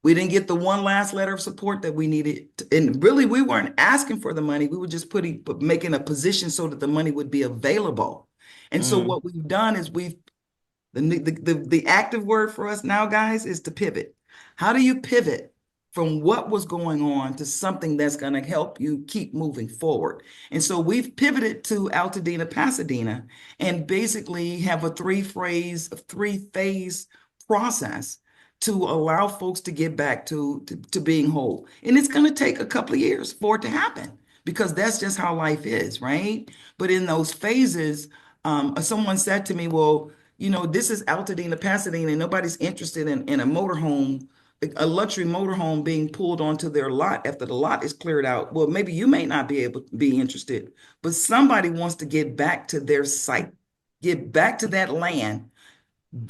We didn't get the one last letter of support that we needed. And really, we weren't asking for the money. We were just making a position so that the money would be available. And so what we've done is the active word for us now, guys, is to pivot. How do you pivot from what was going on to something that's going to help you keep moving forward? And so we've pivoted to Altadena, Pasadena, and basically have a three-phase process to allow folks to get back to being whole. And it's going to take a couple of years for it to happen because that's just how life is, right? But in those phases, someone said to me, well, this is Altadena, Pasadena, and nobody's interested in a motorhome, a luxury motorhome being pulled onto their lot after the lot is cleared out. Well, maybe you may not be able to be interested, but somebody wants to get back to their site, get back to that land.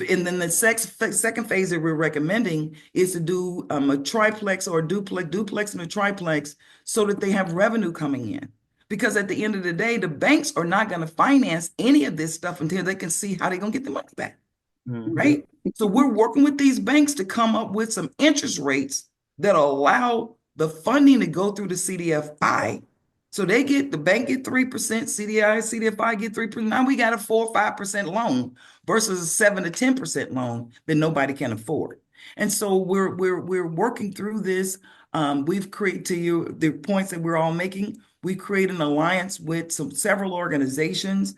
And then the second phase that we're recommending is to do a triplex or a duplex and a triplex so that they have revenue coming in. Because at the end of the day, the banks are not going to finance any of this stuff until they can see how they're going to get the money back, right? So we're working with these banks to come up with some interest rates that allow the funding to go through the CDFI. So the bank get 3%, CDFI get 3%. Now we got a 4 or 5% loan versus a 7 to 10% loan that nobody can afford. And so we're working through this. We've created, to the points that we're all making, we create an alliance with several organizations.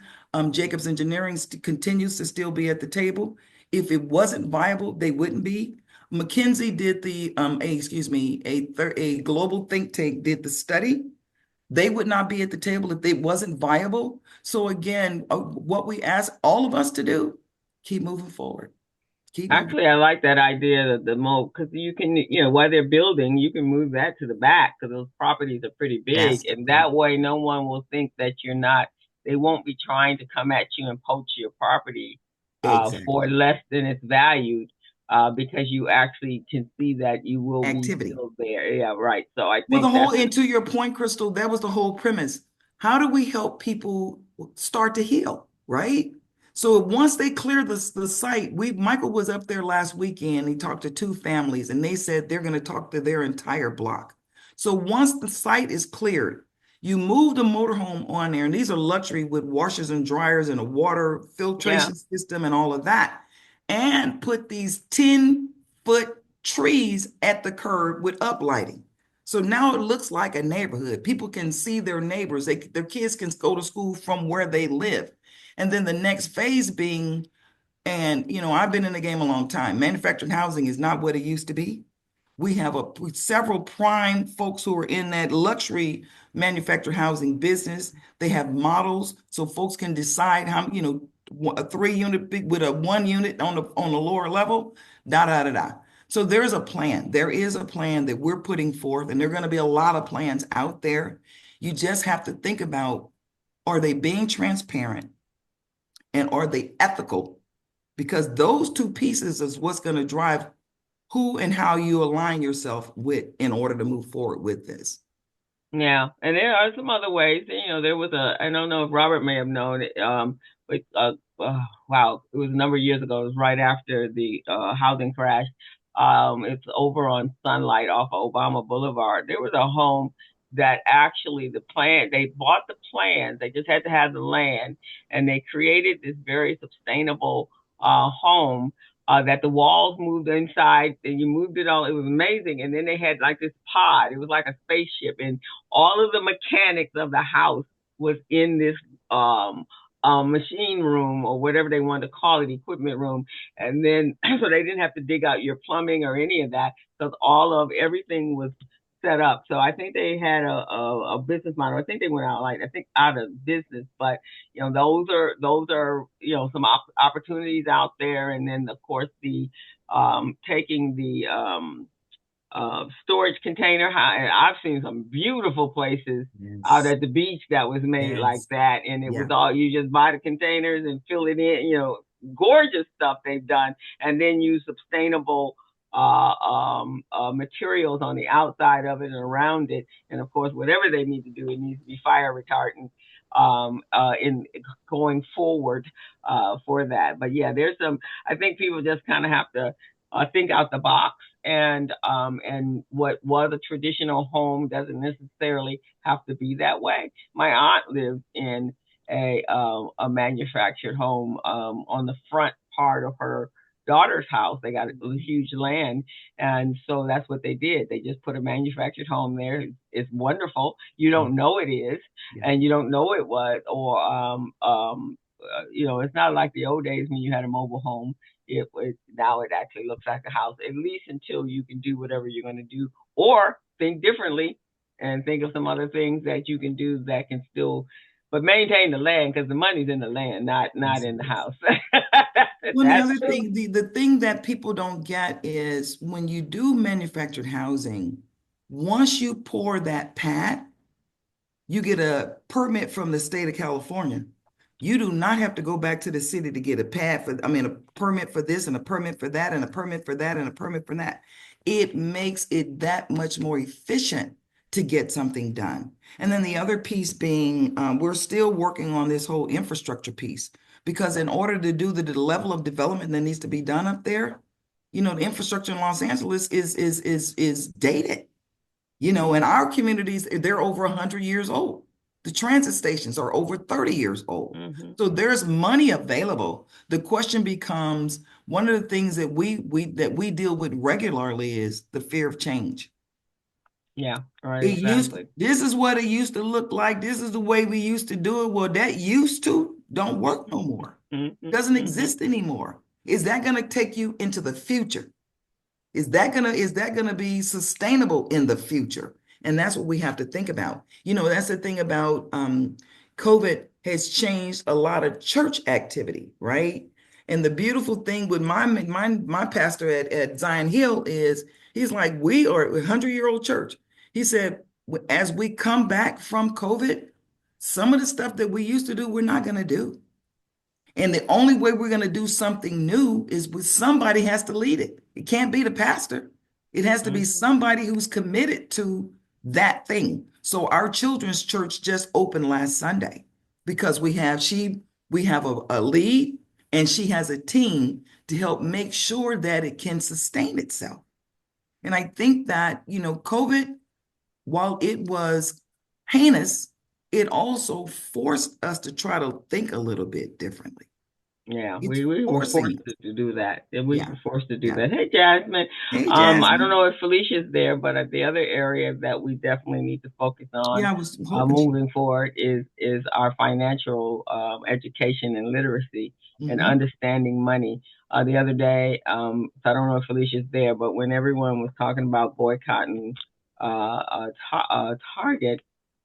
Jacobs Engineering continues to still be at the table. If it wasn't viable, they wouldn't be. McKinsey did a global think tank did the study. They would not be at the table if it wasn't viable. So again, what we ask all of us to do, keep moving forward. Actually, I like that idea of the moat because you can, while they're building, you can move that to the back because those properties are pretty big. And that way, no one will think that they won't be trying to come at you and poach your property for less than it's valued because you actually can see that you will be still there. Yeah, right. So I think and to your point, Crystal, that was the whole premise. How do we help people start to heal, right? So once they clear the site, Michael was up there last weekend. He talked to 2 families and they said they're going to talk to their entire block. So once the site is cleared, you move the motorhome on there, and these are luxury with washers and dryers and a water filtration system and all of that, and put these 10-foot trees at the curb with uplighting. So now it looks like a neighborhood. People can see their neighbors. Their kids can go to school from where they live. And then the next phase being, and I've been in the game a long time. Manufactured housing is not what it used to be. We have several prime folks who are in that luxury manufactured housing business. They have models so folks can decide how, a 3-unit with a 1 unit on the lower level, So there's a plan. There is a plan that we're putting forth, and there are going to be a lot of plans out there. You just have to think about Are they being transparent? And are they ethical? Because those two pieces is what's going to drive who and how you align yourself with in order to move forward with this. Yeah, and there are some other ways. There was I don't know if Robert may have known it, but wow, it was a number of years ago. It was right after the housing crash. It's over on Sunlight off of Obama Boulevard. There was a home that actually they bought the plans. They just had to have the land, and they created this very sustainable home. That the walls moved inside and you moved it all. It was amazing. And then they had like this pod. It was like a spaceship, and all of the mechanics of the house was in this machine room or whatever they wanted to call it, equipment room. And then so they didn't have to dig out your plumbing or any of that because everything was set up. So I think they had a business model. I think they went out of business, but those are some opportunities out there. And then of course the taking the storage container. I've seen some beautiful places out at the beach that was made like that, and it was all, you just buy the containers and fill it in. Gorgeous stuff they've done, and then use sustainable materials on the outside of it and around it, and of course whatever they need to do, it needs to be fire retardant in going forward for that. But yeah, I think people just kind of have to think out the box, and what was a traditional home doesn't necessarily have to be that way. My aunt lived in a manufactured home on the front part of her daughter's house. They got a huge land, and so that's what they did. They just put a manufactured home there. It's wonderful. You don't know it is, and you don't know it was, or it's not like the old days when you had a mobile home. Now it actually looks like a house, at least until you can do whatever you're going to do, or think differently and think of some other things that you can do that can still, but maintain the land, because the money's in the land, not in the house. Well, the other thing, the thing that people don't get is when you do manufactured housing, once you pour that pad, you get a permit from the state of California. You do not have to go back to the city to get a permit for this and a permit for that and a permit for that and a permit for that. It makes it that much more efficient to get something done. And then the other piece being, we're still working on this whole infrastructure piece, because in order to do the level of development that needs to be done up there, the infrastructure in Los Angeles is dated. And our communities, they're over 100 years old. The transit stations are over 30 years old. Mm-hmm. So there's money available. The question becomes, one of the things that we deal with regularly is the fear of change. Yeah, right. Exactly. This is what it used to look like. This is the way we used to do it. Well, that used to don't work no more. Mm-hmm. Doesn't exist anymore. Is that going to take you into the future? Is that gonna be sustainable in the future? And that's what we have to think about. That's the thing about COVID has changed a lot of church activity, right? And the beautiful thing with my pastor at Zion Hill is he's like, we are a 100-year-old church. He said, as we come back from COVID, some of the stuff that we used to do, we're not gonna do. And the only way we're going to do something new is with somebody has to lead it. It can't be the pastor. It has to be somebody who's committed to that thing. So our children's church just opened last Sunday because we have a lead, and she has a team to help make sure that it can sustain itself. And I think that, COVID, while it was heinous, it also forced us to try to think a little bit differently. Yeah, we were forced to do that. We were forced to do that. Hey, Jasmine. Hey, Jasmine. I don't know if Felicia's there, but the other area that we definitely need to focus on moving forward is our financial education and literacy and understanding money. The other day, so I don't know if Felicia's there, but when everyone was talking about boycotting Target,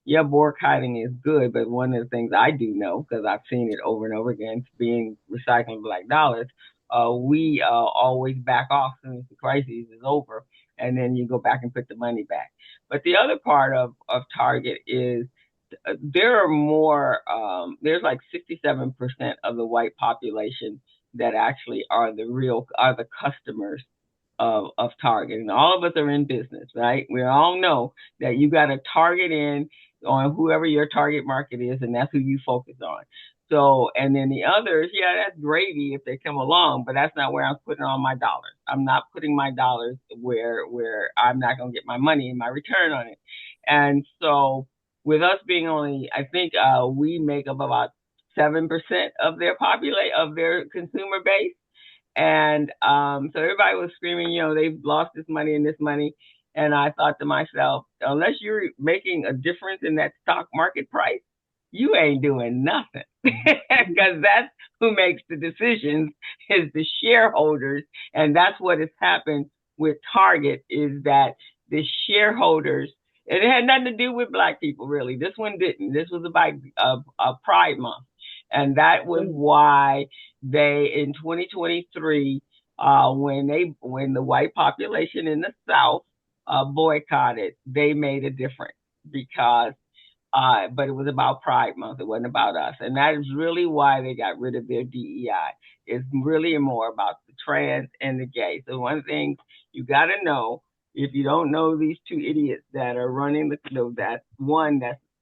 yeah, boycotting is good, but one of the things I do know, because I've seen it over and over again, being recycling black dollars, we always back off as soon as the crisis is over, and then you go back and put the money back. But the other part of Target is there are more, there's like 67% of the white population that actually are the customers of Target. And all of us are in business, right? We all know that you got to target in on whoever your target market is, and that's who you focus on. So, and then the others, yeah, that's gravy if they come along, but that's not where I'm putting all my dollars. I'm not putting my dollars where I'm not going to get my money and my return on it. And so with us being only, I think we make up about 7% of their consumer base. And so everybody was screaming, they've lost this money and this money. And I thought to myself, unless you're making a difference in that stock market price, you ain't doing nothing. Because that's who makes the decisions is the shareholders. And that's what has happened with Target is that the shareholders, and it had nothing to do with Black people, really. This one didn't. This was about Pride Month. And that was why they, in 2023, when the white population in the South boycotted, they made a difference because, but it was about Pride Month. It wasn't about us. And that is really why they got rid of their DEI. It's really more about the trans and the gay. So one thing you got to know, if you don't know these two idiots that are running that's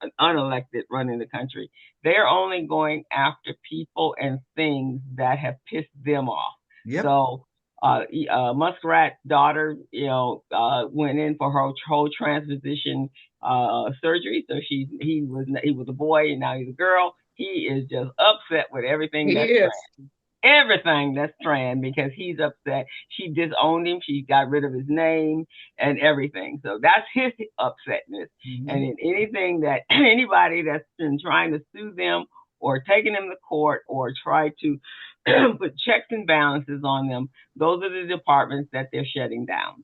an unelected running the country, they're only going after people and things that have pissed them off. Yep. So Muskrat's daughter, went in for her whole transition surgery. So he was a boy and now he's a girl. He is just upset with everything that's trans. Everything that's trans because he's upset. She disowned him. She got rid of his name and everything. So that's his upsetness. Mm-hmm. And in anything that anybody that's been trying to sue them or taking them to court or try to put checks and balances on them, those are the departments that they're shutting down.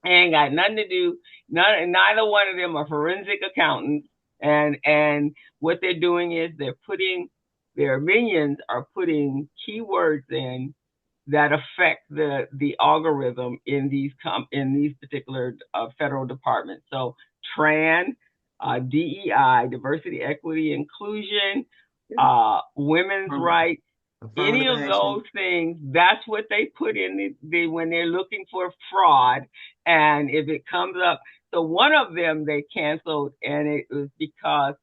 Ain't got nothing to do. Neither one of them are forensic accountants. And what they're doing is their minions are putting keywords in that affect the algorithm in these particular federal departments. So trans, DEI, diversity, equity, inclusion, women's rights, any of those things, that's what they put in when they're looking for fraud. And if it comes up, so one of them they canceled, and it was because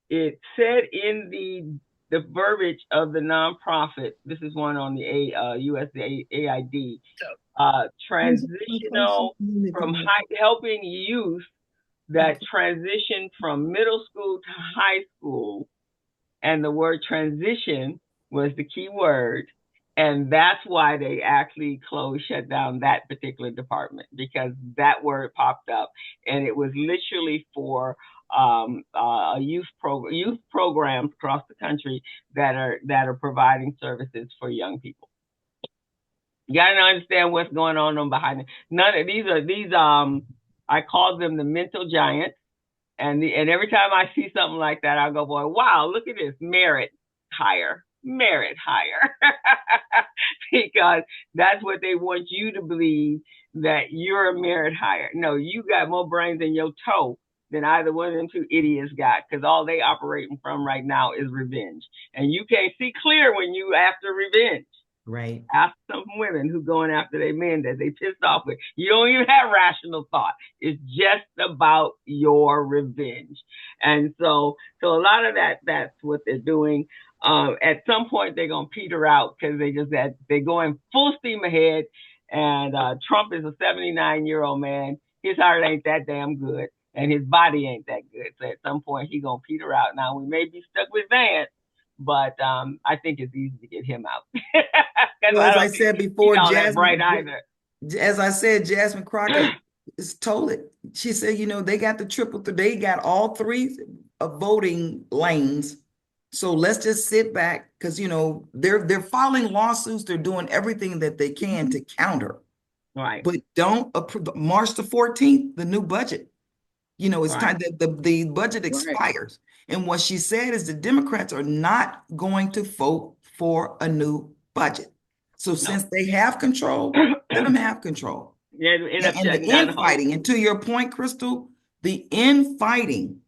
it said in the verbiage of the nonprofit, this is one on the USAID, transitional from helping youth that transition from middle school to high school. And the word transition was the key word. And that's why they actually shut down that particular department, because that word popped up. And it was literally for youth programs across the country that are providing services for young people. You got to understand what's going on behind it. None of these I call them the mental giants. And every time I see something like that, I go, boy, wow, look at this, merit hire. Because that's what they want you to believe, that you're a merit hire. No, you got more brains in your toe than either one of them two idiots got, because all they operating from right now is revenge. And you can't see clear when you after revenge. Right. Ask some women who going after their men that they pissed off with. You don't even have rational thought. It's just about your revenge. And so a lot of that's what they're doing. At some point they're gonna peter out because they're going full steam ahead. And Trump is a 79-year-old man. His heart ain't that damn good, and his body ain't that good. So at some point he's gonna peter out. Now we may be stuck with Vance, but I think it's easy to get him out. Well, as I said before, Jasmine Crockett is told it. She said, they got they got all three voting lanes. So let's just sit back, because they're filing lawsuits. They're doing everything that they can to counter. Right. But don't approve March the 14th, the new budget. It's time that the budget expires. And what she said is the Democrats are not going to vote for a new budget. So since they have control, let them have control. Yeah, and the infighting, and to your point, Crystal, the infighting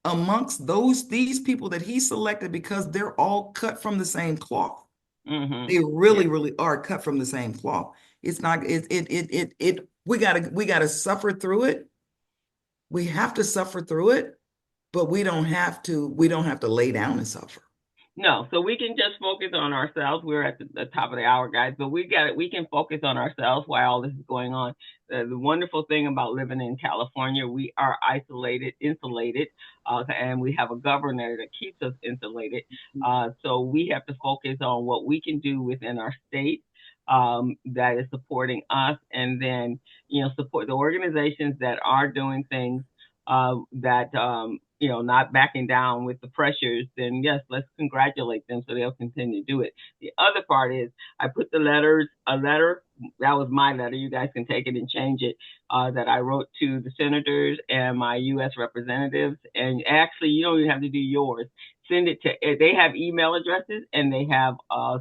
amongst these people that he selected, because they're all cut from the same cloth. They really are cut from the same cloth. It's not, we gotta suffer through it. We have to suffer through it, but we don't have to lay down and suffer. No, so we can just focus on ourselves. We're at the top of the hour, guys, but we can focus on ourselves while all this is going on. The wonderful thing about living in California, we are insulated, and we have a governor that keeps us insulated. So we have to focus on what we can do within our state that is supporting us, and then, support the organizations that are doing things that not backing down with the pressures. Then yes, let's congratulate them so they'll continue to do it. The other part is I put a letter, that was my letter, you guys can take it and change it, that I wrote to the senators and my U.S. representatives. And actually, you don't even have to do yours. Send it to, they have email addresses and they have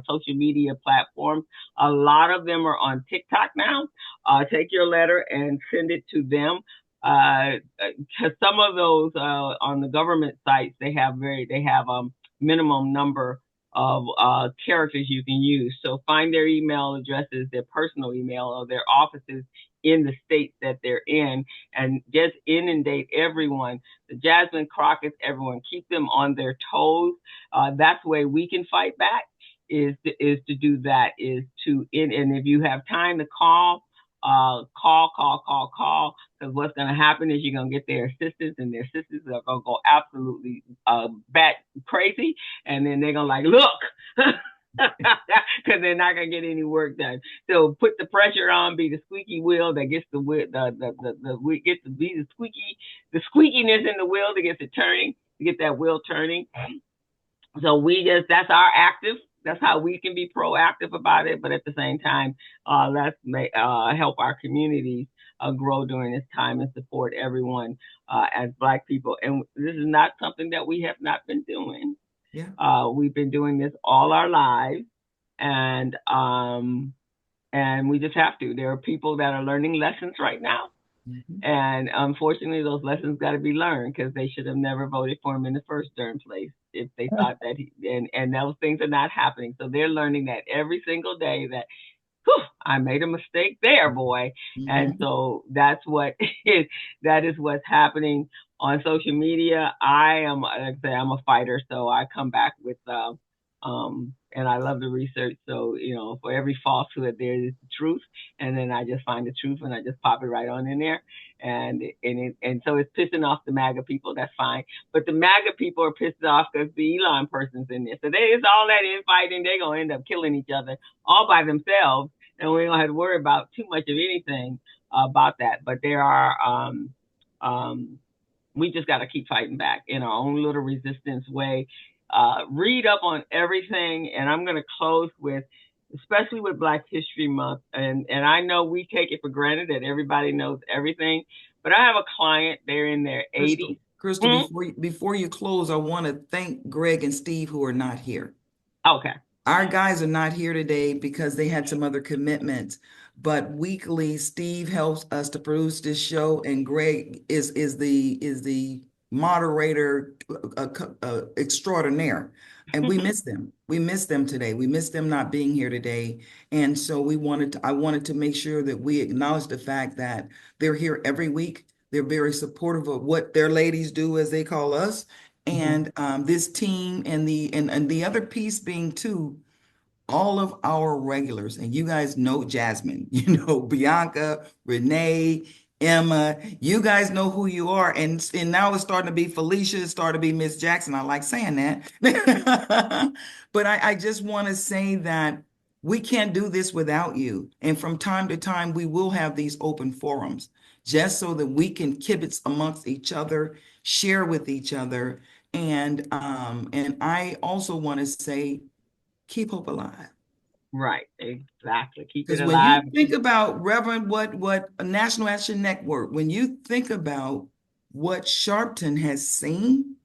social media platforms. A lot of them are on TikTok now. Take your letter and send it to them. Because some of those on the government sites, they have minimum number of characters you can use. So find their email addresses, their personal email, or their offices in the states that they're in, and just inundate everyone. The Jasmine Crockett's, everyone, keep them on their toes. That's the way we can fight back. Is to do that. And if you have time to call. Because what's going to happen is you're going to get their assistants, and their assistants are going to go absolutely bat crazy, and then they're going to look, because they're not going to get any work done. So put the pressure on, be the squeaky wheel that gets the squeakiness in the wheel that gets it turning, to get that wheel turning. So that's our active. That's how we can be proactive about it. But at the same time, let's help our communities grow during this time and support everyone as Black people. And this is not something that we have not been doing. Yeah. We've been doing this all our lives, and we just have to. There are people that are learning lessons right now. Mm-hmm. And unfortunately, those lessons got to be learned, because they should have never voted for him in the first darn place if they thought that and those things are not happening. So they're learning that every single day, that I made a mistake there, boy. Mm-hmm. And so that is what's happening on social media. I'm a fighter, so I come back with and I love the research. So, for every falsehood, there is the truth. And then I just find the truth and I just pop it right on in there. And so it's pissing off the MAGA people. That's fine. But the MAGA people are pissed off because the Elon person's in there. So it's all that infighting. They're going to end up killing each other all by themselves. And we don't have to worry about too much of anything about that. But there are, we just got to keep fighting back in our own little resistance way. Read up on everything, and I'm going to close with, especially with Black History Month, and I know we take it for granted that everybody knows everything, but I have a client, they're in their 80s. Crystal, before you close, I want to thank Greg and Steve, who are not here. Okay. Our guys are not here today because they had some other commitments, but weekly Steve helps us to produce this show, and Greg is the moderator extraordinaire, and we miss them. We miss them today. We miss them not being here today, and so I wanted to make sure that we acknowledge the fact that they're here every week. They're very supportive of what their ladies do, as they call us, and this team, and the other piece being too, all of our regulars, and you guys know Jasmine, Bianca, Renee, Emma, you guys know who you are. And now it's starting to be Felicia, it's starting to be Miss Jackson. I like saying that. But I just want to say that we can't do this without you. And from time to time, we will have these open forums just so that we can kibitz amongst each other, share with each other. And I also want to say, keep hope alive. Right, exactly. Keep it alive. Because when you think about, Reverend, what National Action Network, when you think about what Sharpton has seen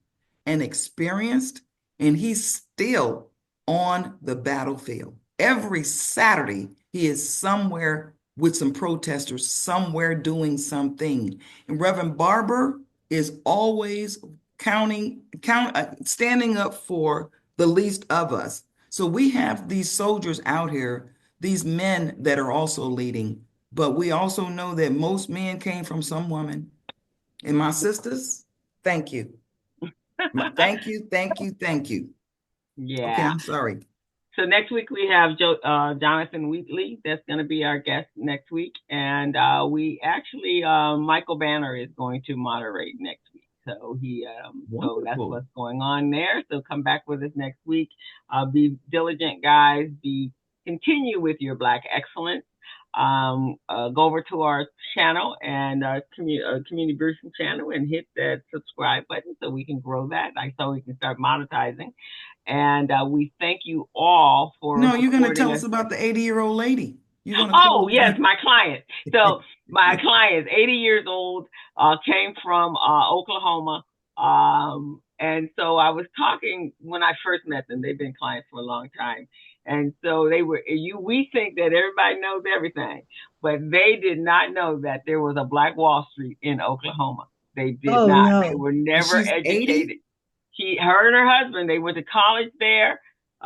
and experienced, and he's still on the battlefield. Every Saturday, he is somewhere with some protesters, somewhere doing something. And Reverend Barber is always standing up for the least of us. So we have these soldiers out here, these men that are also leading, but we also know that most men came from some woman. And my sisters, thank you. Thank you, thank you, thank you. Yeah. Okay, I'm sorry. So next week we have Jonathan Wheatley. That's going to be our guest next week. And we actually, Michael Banner is going to moderate next week. So so that's what's going on there. So come back with us next week. Be diligent, guys. Continue with your Black excellence. Go over to our channel and community briefing channel and hit that subscribe button so we can grow that, so we can start monetizing. And we thank you all for. No, you're going to tell us about the 80-year-old lady. Oh, yes, my client. So my client is 80 years old, came from Oklahoma. And so I was talking when I first met them. They've been clients for a long time. And so we think that everybody knows everything, but they did not know that there was a Black Wall Street in Oklahoma. They did not. No. They were never educated. 80? Her and her husband, they went to college there.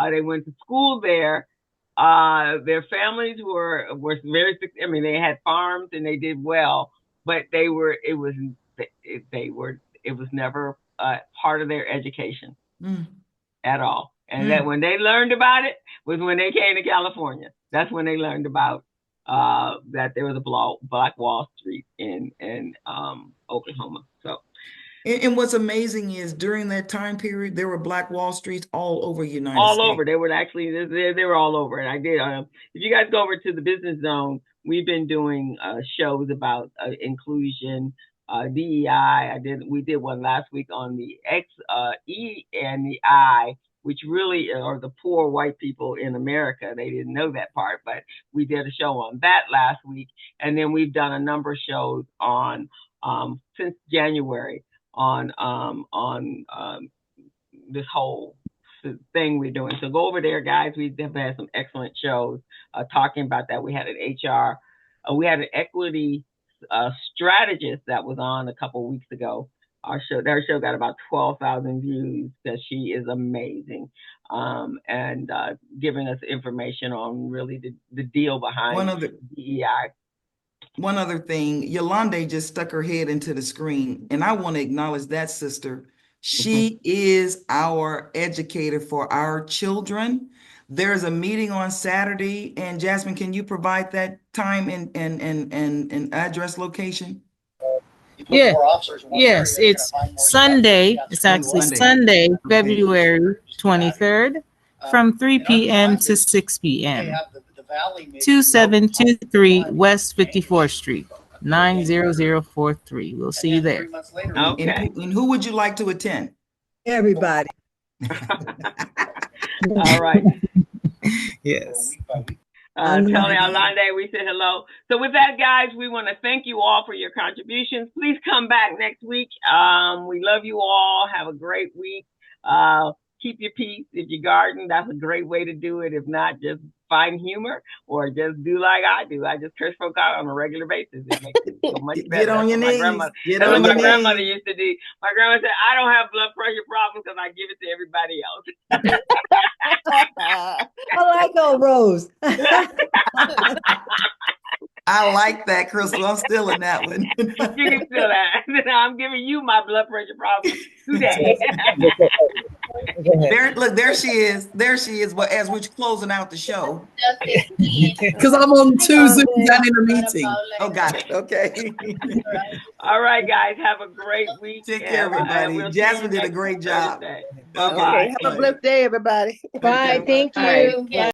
They went to school there. Their families were very, they had farms and they did well, but it was never part of their education at all. And that when they learned about it was when they came to California. That's when they learned about that there was a Black Wall Street in Oklahoma. So. And what's amazing is during that time period, there were Black Wall Streets all over the United States. All over. They were actually, they were all over. And I did, if you guys go over to the Business Zone, we've been doing shows about inclusion, DEI. We did one last week on the E and the I, which really are the poor white people in America. They didn't know that part, but we did a show on that last week. And then we've done a number of shows on, since January, on this whole thing we're doing. So go over there, guys. We have had some excellent shows talking about that. We had an we had an equity strategist that was on a couple of weeks ago. Their show got about 12,000 views because she is amazing, and giving us information on really the deal behind DEI. One other thing, Yolande just stuck her head into the screen, and I want to acknowledge that, sister. She is our educator for our children. There's a meeting on Saturday, and Jasmine, can you provide that time and address location? Yeah. Yes, it's Sunday. It's actually Sunday, February 23rd, from 3 p.m. to 6 p.m. 2723 West 54th Street, 90043. We'll see you there. Okay. And who would you like to attend? Everybody. All right. Yes. Tony Alande, we said hello. So with that, guys, we want to thank you all for your contributions. Please come back next week. We love you all. Have a great week. Keep your peace. If you garden, that's a great way to do it. If not, just find humor or just do like I do. I just curse folk out on a regular basis. It makes it so much better. Get on your knees. That's what my grandmother used to do. My grandma said, I don't have blood pressure problems because I give it to everybody else. I like old Rose. I like that, Crystal. I'm still in that one. You can feel that. I'm giving you my blood pressure problem today. There she is. There she is. But as we're closing out the show. Because I'm on 2 Zooms and in a meeting. Oh, got it. Okay. All right, guys. Have a great week. Take care, everybody. Jasmine did a great job. Okay. Have a blessed day, everybody. Bye. Thank you. Bye.